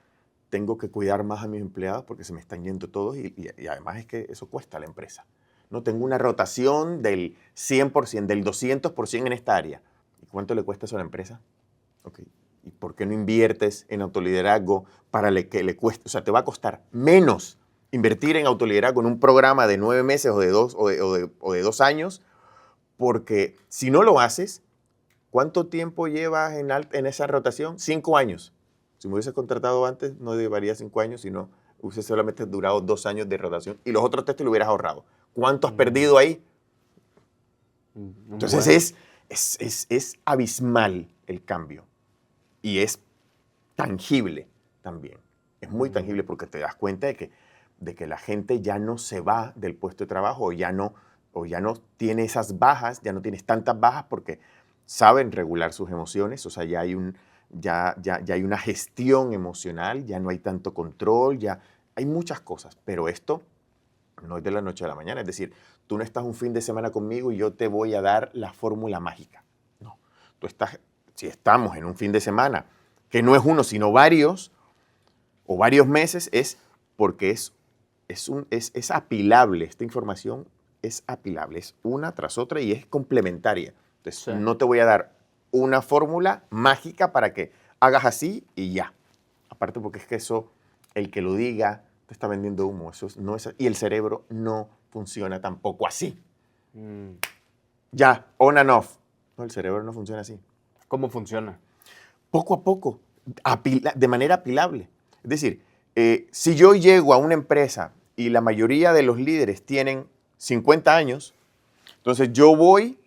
tengo que cuidar más a mis empleados porque se me están yendo todos y además es que eso cuesta a la empresa. No tengo una rotación del 100%, del 200% en esta área. ¿Y cuánto le cuesta eso a la empresa? Okay. ¿Y por qué no inviertes en autoliderazgo para que le cueste? O sea, te va a costar menos invertir en autoliderazgo en un programa de 9 meses o de 2 años, porque si no lo haces, ¿cuánto tiempo llevas en esa rotación? 5 años. Si me hubieses contratado antes, no llevaría 5 años, sino hubiese solamente durado 2 años de rotación y los otros 3 te lo hubieras ahorrado. ¿Cuánto has perdido ahí? Entonces es abismal el cambio y es tangible también. Es muy tangible porque te das cuenta de que la gente ya no se va del puesto de trabajo o ya no tiene esas bajas, ya no tienes tantas bajas porque saben regular sus emociones, o sea, ya hay ya hay una gestión emocional, ya no hay tanto control, ya hay muchas cosas, pero esto no es de la noche a la mañana. Es decir, tú no estás un fin de semana conmigo y yo te voy a dar la fórmula mágica. No, si estamos en un fin de semana, que no es uno, sino varios, o varios meses, es porque es apilable. Esta información es apilable, es una tras otra y es complementaria. Entonces, Sí. no te voy a dar una fórmula mágica para que hagas así y ya. Aparte porque es que eso, el que lo diga, te está vendiendo humo. No es, y el cerebro no funciona tampoco así. Mm. Ya, on and off. No, el cerebro no funciona así. ¿Cómo funciona? Poco a poco, de manera apilable. Es decir, si yo llego a una empresa y la mayoría de los líderes tienen 50 años, entonces yo voy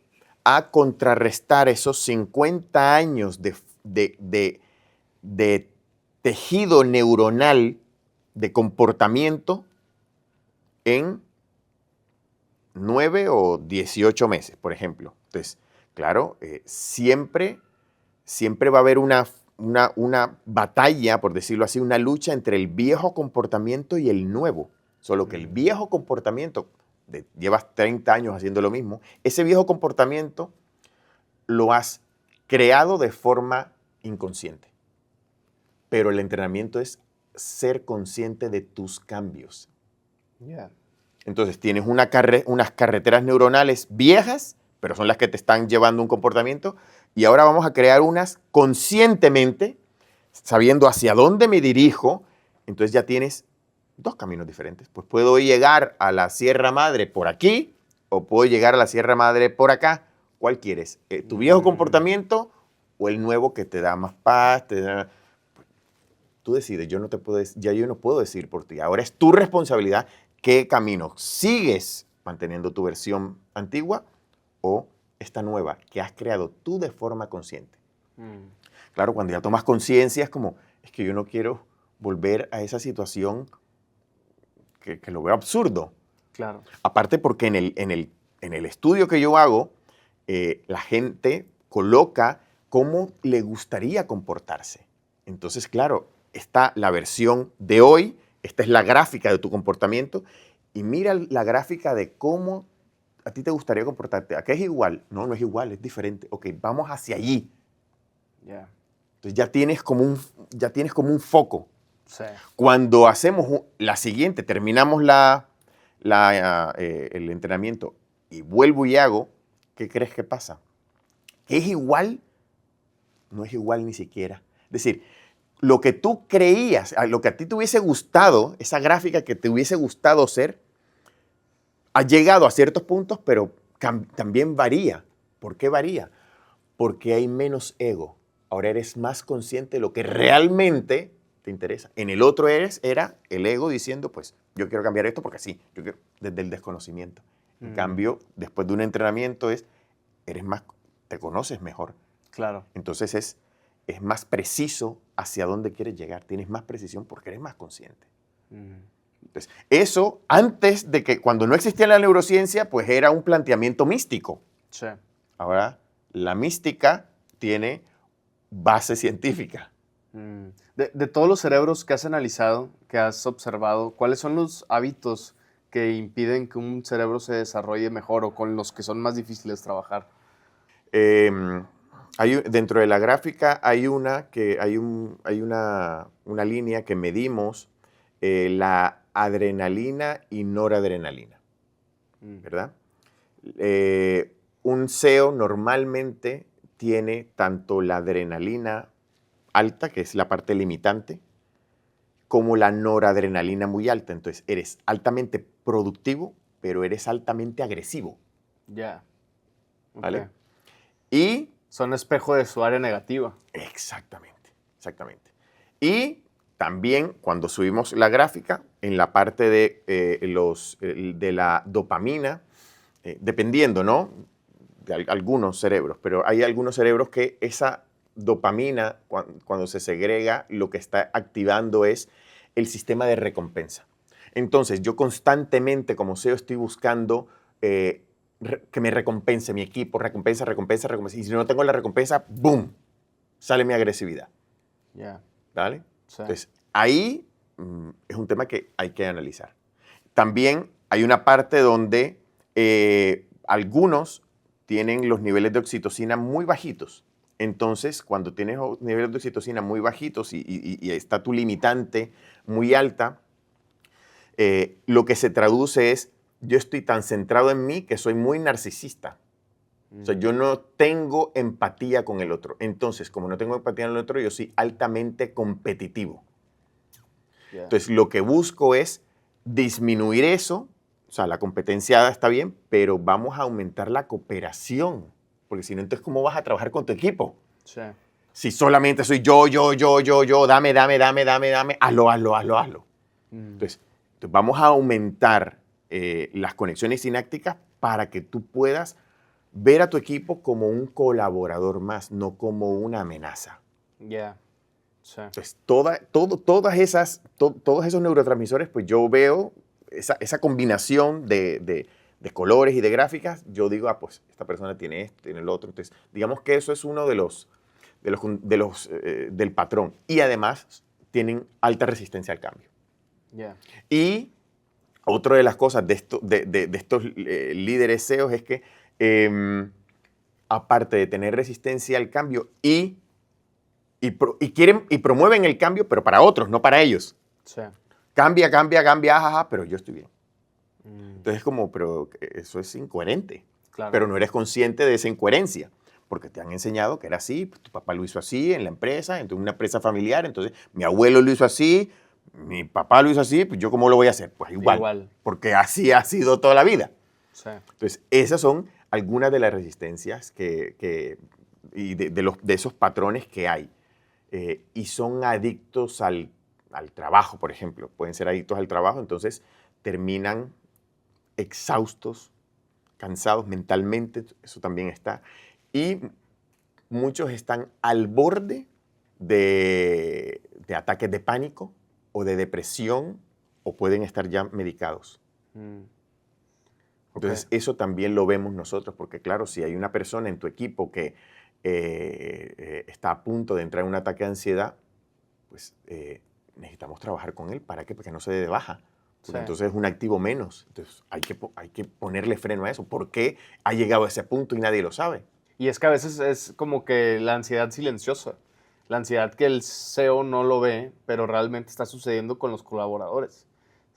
a contrarrestar esos 50 años de tejido neuronal de comportamiento en 9 o 18 meses, por ejemplo. Entonces, claro, siempre va a haber una batalla, por decirlo así, una lucha entre el viejo comportamiento y el nuevo. Solo que el viejo comportamiento, llevas 30 años haciendo lo mismo, ese viejo comportamiento lo has creado de forma inconsciente. Pero el entrenamiento es ser consciente de tus cambios. Yeah. Entonces tienes unas carreteras neuronales viejas, pero son las que te están llevando un comportamiento, y ahora vamos a crear unas conscientemente, sabiendo hacia dónde me dirijo. Entonces ya tienes dos caminos diferentes. Pues puedo llegar a la Sierra Madre por aquí, o puedo llegar a la Sierra Madre por acá. ¿Cuál quieres? ¿Tu viejo comportamiento o el nuevo que te da más paz? Tú decides, yo no puedo decir por ti. Ahora es tu responsabilidad qué camino sigues manteniendo tu versión antigua o esta nueva que has creado tú de forma consciente. Claro, cuando ya tomas conciencia es como, es que yo no quiero volver a esa situación que lo veo absurdo. Claro. Aparte porque en el estudio que yo hago, la gente coloca cómo le gustaría comportarse. Entonces, claro, está la versión de hoy, esta es la gráfica de tu comportamiento, y mira la gráfica de cómo a ti te gustaría comportarte. ¿A qué es igual? No, no es igual, es diferente. Ok, vamos hacia allí. Yeah. Entonces ya tienes como un foco. Sí. Cuando hacemos la siguiente, terminamos el entrenamiento y vuelvo y hago, ¿qué crees que pasa? ¿Es igual? No es igual ni siquiera. Es decir, lo que tú creías, lo que a ti te hubiese gustado, esa gráfica que te hubiese gustado ser, ha llegado a ciertos puntos, pero también varía. ¿Por qué varía? Porque hay menos ego. Ahora eres más consciente de lo que realmente te interesa. En el otro era el ego diciendo, pues, yo quiero cambiar esto porque sí, yo quiero, desde el desconocimiento. En cambio, después de un entrenamiento te conoces mejor. Claro. Entonces es más preciso hacia dónde quieres llegar. Tienes más precisión porque eres más consciente. Entonces, eso, antes de que, cuando no existía la neurociencia, pues era un planteamiento místico. Sí. Ahora, la mística tiene base científica. De todos los cerebros que has analizado, que has observado, ¿cuáles son los hábitos que impiden que un cerebro se desarrolle mejor o con los que son más difíciles de trabajar? Dentro de la gráfica hay una línea que medimos la adrenalina y noradrenalina, ¿verdad? Un CEO normalmente tiene tanto la adrenalina alta, que es la parte limitante, como la noradrenalina muy alta. Entonces, eres altamente productivo, pero eres altamente agresivo. Ya. ¿Vale? Okay. Y son espejo de su área negativa. Exactamente. Y también cuando subimos la gráfica, en la parte de la dopamina, dependiendo, ¿no? De algunos cerebros, pero hay algunos cerebros que esa dopamina, cuando se segrega, lo que está activando es el sistema de recompensa. Entonces, yo constantemente, como CEO, estoy buscando que me recompense mi equipo, recompensa. Y si no tengo la recompensa, ¡boom! sale mi agresividad. Ya. ¿Vale? Sí. Entonces, ahí es un tema que hay que analizar. También hay una parte donde algunos tienen los niveles de oxitocina muy bajitos. Entonces, cuando tienes niveles de oxitocina muy bajitos y está tu limitante muy alta, lo que se traduce es, yo estoy tan centrado en mí que soy muy narcisista. O sea, yo no tengo empatía con el otro. Entonces, como no tengo empatía con el otro, yo soy altamente competitivo. Ya. Entonces, lo que busco es disminuir eso. O sea, la competencia está bien, pero vamos a aumentar la cooperación. Porque si no, entonces, ¿cómo vas a trabajar con tu equipo? Sí. Si solamente soy yo, dame, hazlo. Entonces, vamos a aumentar las conexiones sinápticas para que tú puedas ver a tu equipo como un colaborador más, no como una amenaza. Ya. Sí. Entonces, todos esos neurotransmisores, pues yo veo esa combinación de colores y de gráficas, yo digo, pues esta persona tiene esto, tiene el otro. Entonces, digamos que eso es uno del patrón. Y además, tienen alta resistencia al cambio. Ya. Y otra de las cosas de estos líderes SEOs es que, aparte de tener resistencia al cambio quieren y promueven el cambio, pero para otros, no para ellos. Sí. Cambia, ajaja, pero yo estoy bien. Entonces es como, pero eso es incoherente. Claro. Pero no eres consciente de esa incoherencia, porque te han enseñado que era así, pues tu papá lo hizo así en la empresa, entonces una empresa familiar, entonces mi abuelo lo hizo así, mi papá lo hizo así, pues yo ¿cómo lo voy a hacer? Pues igual. Porque así ha sido toda la vida. Sí. Entonces, esas son algunas de las resistencias y de esos patrones que hay. Y son adictos al trabajo, por ejemplo. Pueden ser adictos al trabajo, entonces terminan exhaustos, cansados mentalmente, eso también está. Y muchos están al borde de ataques de pánico o de depresión o pueden estar ya medicados. Entonces, eso también lo vemos nosotros, porque claro, si hay una persona en tu equipo que está a punto de entrar en un ataque de ansiedad, pues necesitamos trabajar con él. ¿Para qué? Para que no se dé de baja. Sí. Entonces es un activo menos. Entonces hay que ponerle freno a eso. ¿Por qué ha llegado a ese punto y nadie lo sabe? Y es que a veces es como que la ansiedad silenciosa. La ansiedad que el CEO no lo ve, pero realmente está sucediendo con los colaboradores.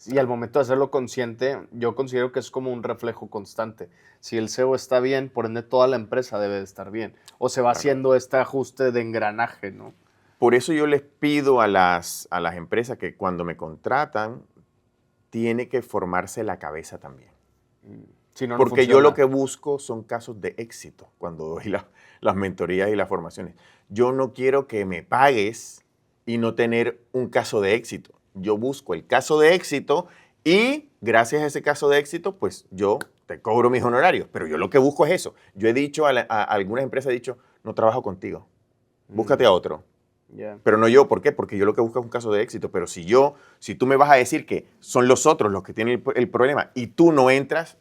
Y al momento de hacerlo consciente, yo considero que es como un reflejo constante. Si el CEO está bien, por ende toda la empresa debe de estar bien. O se va haciendo este ajuste de engranaje, ¿no? Por eso yo les pido a las empresas que cuando me contratan, tiene que formarse la cabeza también. Si no, no Porque yo funciona. lo que busco son casos de éxito cuando doy las mentorías y las formaciones. Yo no quiero que me pagues y no tener un caso de éxito. Yo busco el caso de éxito y gracias a ese caso de éxito, pues yo te cobro mis honorarios. Pero yo lo que busco es eso. Yo he dicho a algunas empresas, he dicho, no trabajo contigo, búscate a otro. Yeah. Pero no yo, ¿por qué? Porque yo lo que busco es un caso de éxito. Pero si tú me vas a decir que son los otros los que tienen el problema y tú no entras,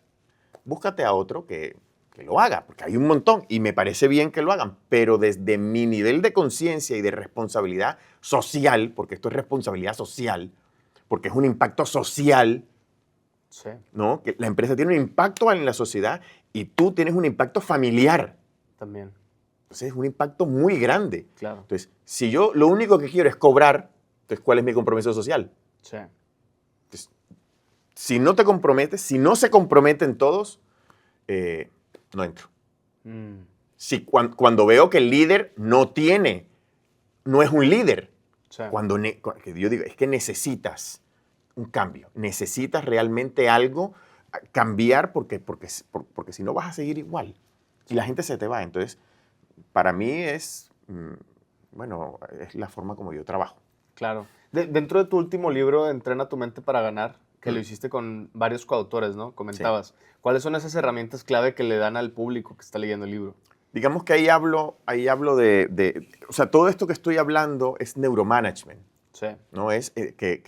búscate a otro que lo haga, porque hay un montón y me parece bien que lo hagan, pero desde mi nivel de conciencia y de responsabilidad social, porque esto es responsabilidad social, porque es un impacto social, Sí. ¿no? Que la empresa tiene un impacto en la sociedad y tú tienes un impacto familiar. También. Entonces es un impacto muy grande. Claro. Entonces, si yo lo único que quiero es cobrar, entonces ¿cuál es mi compromiso social? Sí. Entonces, si no te comprometes, si no se comprometen todos, no entro. Si cuando veo que el líder no es un líder, Sí. que yo digo, es que necesitas un cambio, necesitas realmente algo, cambiar porque si no vas a seguir igual y la gente se te va. Entonces, para mí es la forma como yo trabajo. Claro. Dentro de tu último libro, Entrena tu mente para ganar, que lo hiciste con varios coautores, ¿no? Comentabas. Sí. ¿Cuáles son esas herramientas clave que le dan al público que está leyendo el libro? Digamos que ahí hablo o sea, todo esto que estoy hablando es neuromanagement. Sí. ¿No? Es que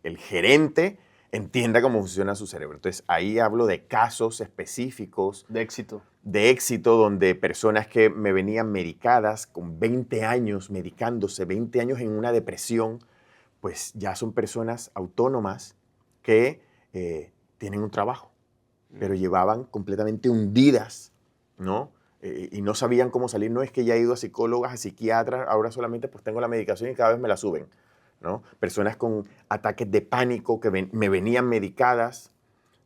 el gerente entienda cómo funciona su cerebro. Entonces, ahí hablo de casos específicos De éxito. de éxito donde personas que me venían medicadas con 20 años, medicándose, 20 años en una depresión, pues ya son personas autónomas que tienen un trabajo, pero llevaban completamente hundidas, ¿no? Y no sabían cómo salir. No es que ya he ido a psicólogas, a psiquiatras, ahora solamente pues tengo la medicación y cada vez me la suben, ¿no? Personas con ataques de pánico que me venían medicadas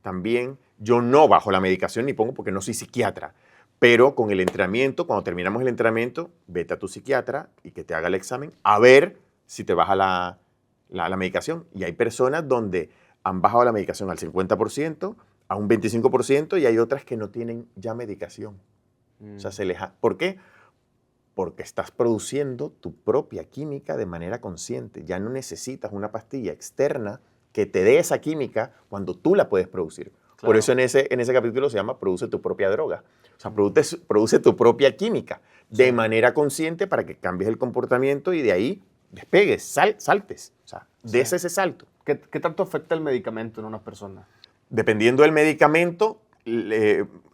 también. Yo no bajo la medicación ni pongo porque no soy psiquiatra, pero con el entrenamiento, cuando terminamos el entrenamiento, vete a tu psiquiatra y que te haga el examen a ver si te baja la medicación. Y hay personas donde han bajado la medicación al 50%, a un 25%, y hay otras que no tienen ya medicación. O sea, ¿por qué? Porque estás produciendo tu propia química de manera consciente. Ya no necesitas una pastilla externa que te dé esa química cuando tú la puedes producir. Claro. Por eso en ese capítulo se llama Produce tu propia droga. O sea, produce tu propia química de manera consciente para que cambies el comportamiento y de ahí despegues, saltes. O sea, des ese salto. ¿Qué tanto afecta el medicamento en una persona? Dependiendo del medicamento,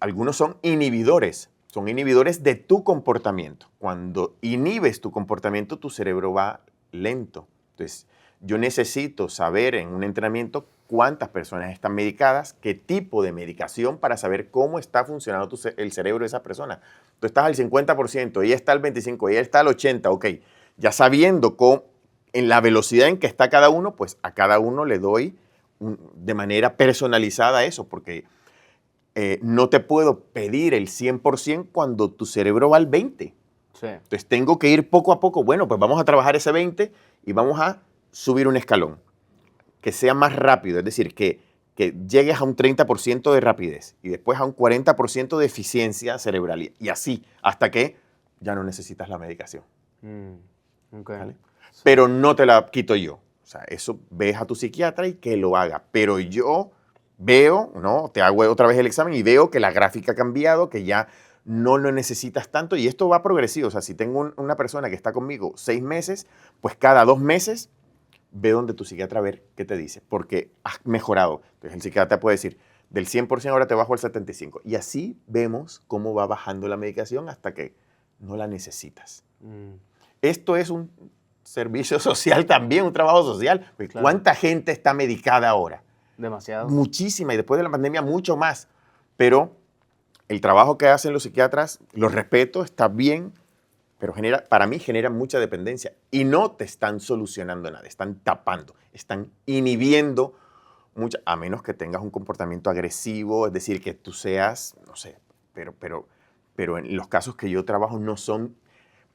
algunos son inhibidores. Son inhibidores de tu comportamiento. Cuando inhibes tu comportamiento, tu cerebro va lento. Entonces, yo necesito saber en un entrenamiento cuántas personas están medicadas, qué tipo de medicación para saber cómo está funcionando el cerebro de esa persona. Tú estás al 50%, ella está al 25%, ella está al 80%, ok. Ya sabiendo en la velocidad en que está cada uno, pues a cada uno le doy de manera personalizada eso, porque no te puedo pedir el 100% cuando tu cerebro va al 20%. Sí. Entonces tengo que ir poco a poco. Bueno, pues vamos a trabajar ese 20% y vamos a subir un escalón. Que sea más rápido, es decir, que llegues a un 30% de rapidez y después a un 40% de eficiencia cerebral. Y así, hasta que ya no necesitas la medicación. Okay. ¿Vale? Sí. Pero no te la quito yo. O sea, eso ves a tu psiquiatra y que lo haga. Pero yo veo, ¿no? Te hago otra vez el examen y veo que la gráfica ha cambiado, que ya no lo necesitas tanto y esto va progresivo. O sea, si tengo una persona que está conmigo 6 meses, pues cada 2 meses ve donde tu psiquiatra a ver qué te dice, porque has mejorado. Entonces el psiquiatra puede decir, del 100% ahora te bajo al 75%. Y así vemos cómo va bajando la medicación hasta que no la necesitas. Esto es un servicio social también, un trabajo social. Claro. ¿Cuánta gente está medicada ahora? Demasiado. Muchísima, y después de la pandemia mucho más. Pero el trabajo que hacen los psiquiatras, lo respeto, está bien, pero para mí genera mucha dependencia. Y no te están solucionando nada, están tapando, están inhibiendo mucho, a menos que tengas un comportamiento agresivo, es decir, que tú seas, no sé, pero en los casos que yo trabajo no son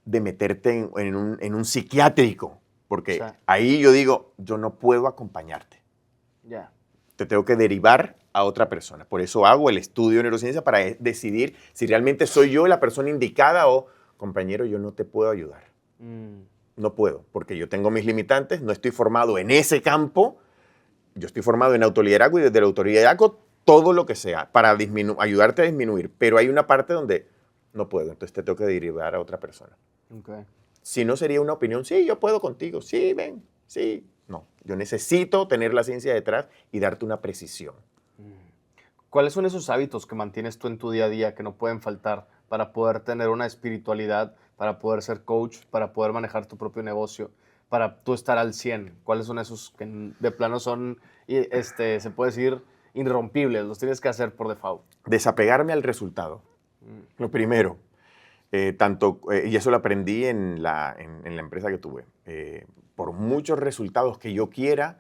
de meterte en un psiquiátrico, porque ahí yo digo, yo no puedo acompañarte. Ya. Te tengo que derivar a otra persona. Por eso hago el estudio de neurociencia para decidir si realmente soy yo la persona indicada o, compañero, yo no te puedo ayudar. No puedo, porque yo tengo mis limitantes, no estoy formado en ese campo, yo estoy formado en autoliderazgo y desde el autoliderazgo todo lo que sea para ayudarte a disminuir, pero hay una parte donde no puedo, entonces te tengo que derivar a otra persona. Okay. Si no sería una opinión, sí, yo puedo contigo, sí, ven, sí. No, yo necesito tener la ciencia detrás y darte una precisión. ¿Cuáles son esos hábitos que mantienes tú en tu día a día que no pueden faltar para poder tener una espiritualidad, para poder ser coach, para poder manejar tu propio negocio, para tú estar al 100? ¿Cuáles son esos que de plano son, se puede decir, irrompibles? Los tienes que hacer por default. Desapegarme al resultado. Lo primero. Y eso lo aprendí en la empresa que tuve. Por muchos resultados que yo quiera,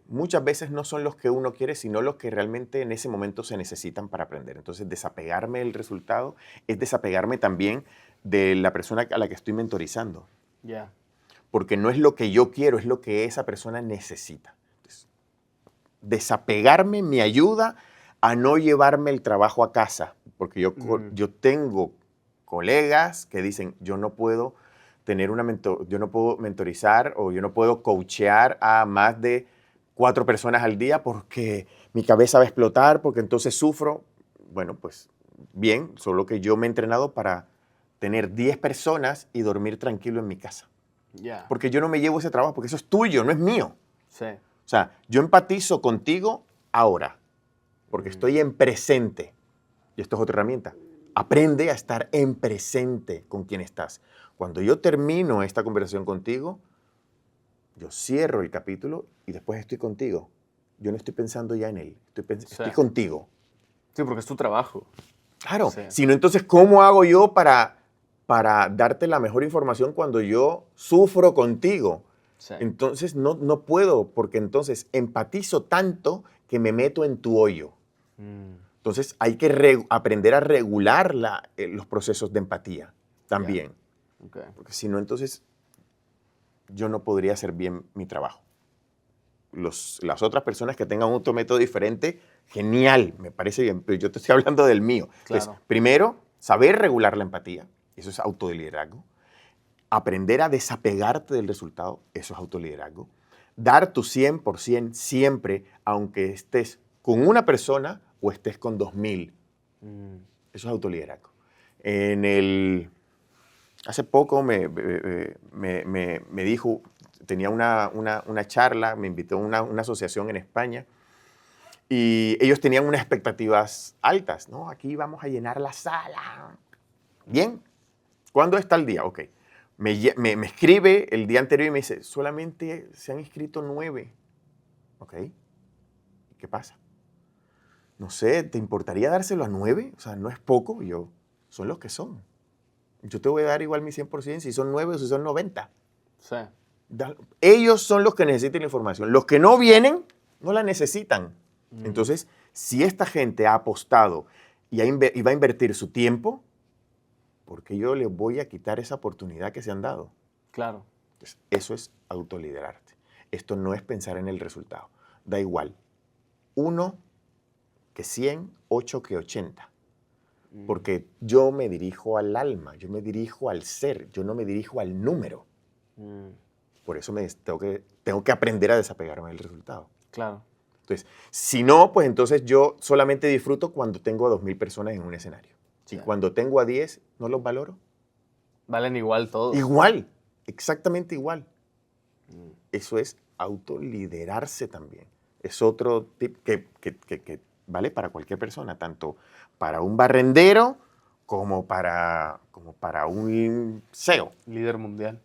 muchas veces no son los que uno quiere, sino los que realmente en ese momento se necesitan para aprender. Entonces, desapegarme del resultado es desapegarme también de la persona a la que estoy mentorizando. Yeah. Porque no es lo que yo quiero, es lo que esa persona necesita. Entonces, desapegarme me ayuda a no llevarme el trabajo a casa, porque yo tengo colegas que dicen, yo no puedo yo no puedo mentorizar o yo no puedo coachear a más de 4 personas al día porque mi cabeza va a explotar, porque entonces sufro. Bueno, pues bien, solo que yo me he entrenado para tener 10 personas y dormir tranquilo en mi casa. Yeah. Porque yo no me llevo ese trabajo, porque eso es tuyo, no es mío. Sí. O sea, yo empatizo contigo ahora, porque estoy en presente. Y esto es otra herramienta. Aprende a estar en presente con quien estás. Cuando yo termino esta conversación contigo, yo cierro el capítulo y después estoy contigo. Yo no estoy pensando ya en él, estoy contigo. Sí, porque es tu trabajo. Claro, Sí. si no, entonces, ¿cómo hago yo para darte la mejor información cuando yo sufro contigo? Sí. Entonces, no puedo, porque entonces empatizo tanto que me meto en tu hoyo. Entonces, hay que aprender a regular los procesos de empatía también. Okay. Porque si no, entonces, yo no podría hacer bien mi trabajo. Las otras personas que tengan otro método diferente, genial, me parece bien, pero yo te estoy hablando del mío. Claro. Entonces, primero, saber regular la empatía, eso es autoliderazgo. Aprender a desapegarte del resultado, eso es autoliderazgo. Dar tu 100% siempre, aunque estés con una persona o estés con 2000. Eso es autoliderazgo. Hace poco me dijo, tenía una charla, me invitó a una asociación en España y ellos tenían unas expectativas altas, ¿no? Aquí vamos a llenar la sala. Bien, ¿cuándo está el día? Ok. Me escribe el día anterior y me dice, solamente se han inscrito 9. Ok. ¿Qué pasa? No sé, ¿te importaría dárselo a 9? O sea, no es poco. Y yo, son los que son. Yo te voy a dar igual mi 100% si son 9 o si son 90. Sí. Ellos son los que necesitan la información. Los que no vienen, no la necesitan. Entonces, si esta gente ha apostado y va a invertir su tiempo, ¿por qué yo les voy a quitar esa oportunidad que se han dado? Claro. Entonces, eso es autoliderarte. Esto no es pensar en el resultado. Da igual. 1 que 100, 8 que 80. Porque yo me dirijo al alma, yo me dirijo al ser, yo no me dirijo al número. Por eso tengo que aprender a desapegarme del resultado. Claro. Entonces, si no, pues entonces yo solamente disfruto cuando tengo a 2000 personas en un escenario. Sí. Y cuando tengo a 10, ¿no los valoro? Valen igual todos. Igual, exactamente igual. Eso es autoliderarse también. Es otro tip que vale para cualquier persona, tanto para un barrendero como para un CEO. Líder mundial,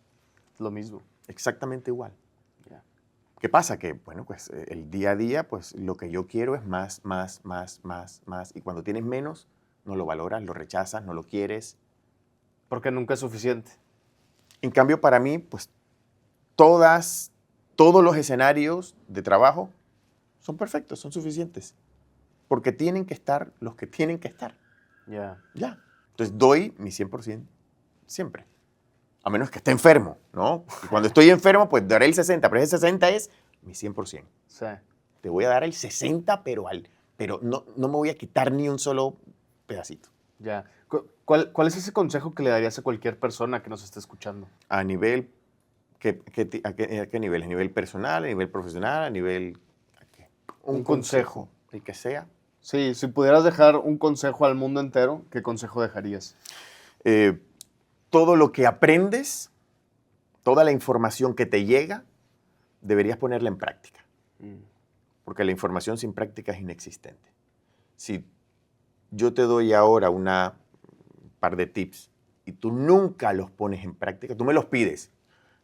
lo mismo. Exactamente igual. Yeah. ¿Qué pasa? Que, bueno, pues el día a día, pues lo que yo quiero es más. Y cuando tienes menos, no lo valoras, lo rechazas, no lo quieres. Porque nunca es suficiente. En cambio, para mí, pues todos los escenarios de trabajo son perfectos, son suficientes. Porque tienen que estar los que tienen que estar. Ya. Entonces, doy mi 100% siempre. A menos que esté enfermo, ¿no? Y cuando estoy enfermo, pues daré el 60, pero ese 60 es mi 100%. Sí. Te voy a dar el 60, pero no me voy a quitar ni un solo pedacito. Ya. ¿Cuál es ese consejo que le darías a cualquier persona que nos esté escuchando? A nivel, ¿a qué nivel? ¿A nivel personal, a nivel profesional, a nivel... Un consejo. El que sea. Sí, si pudieras dejar un consejo al mundo entero, ¿qué consejo dejarías? Todo lo que aprendes, toda la información que te llega, deberías ponerla en práctica. Porque la información sin práctica es inexistente. Si yo te doy ahora un par de tips y tú nunca los pones en práctica, tú me los pides,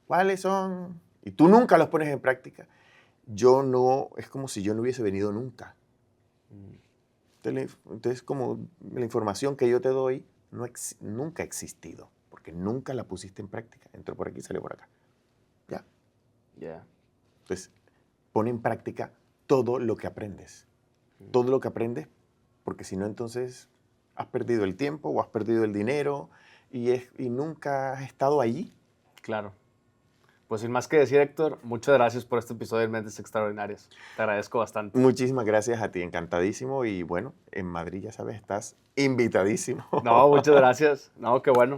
¿cuáles son? Y tú nunca los pones en práctica, es como si yo no hubiese venido nunca. Entonces, como la información que yo te doy nunca ha existido, porque nunca la pusiste en práctica. Entró por aquí, salió por acá. ¿Ya? Yeah. Entonces, pon en práctica todo lo que aprendes. Todo lo que aprendes, porque si no, entonces has perdido el tiempo o has perdido el dinero y nunca has estado allí. Claro. Pues sin más que decir, Héctor, muchas gracias por este episodio de Mentes Extraordinarias. Te agradezco bastante. Muchísimas gracias a ti, encantadísimo. Y bueno, en Madrid, ya sabes, estás invitadísimo. No, muchas gracias. No, qué bueno.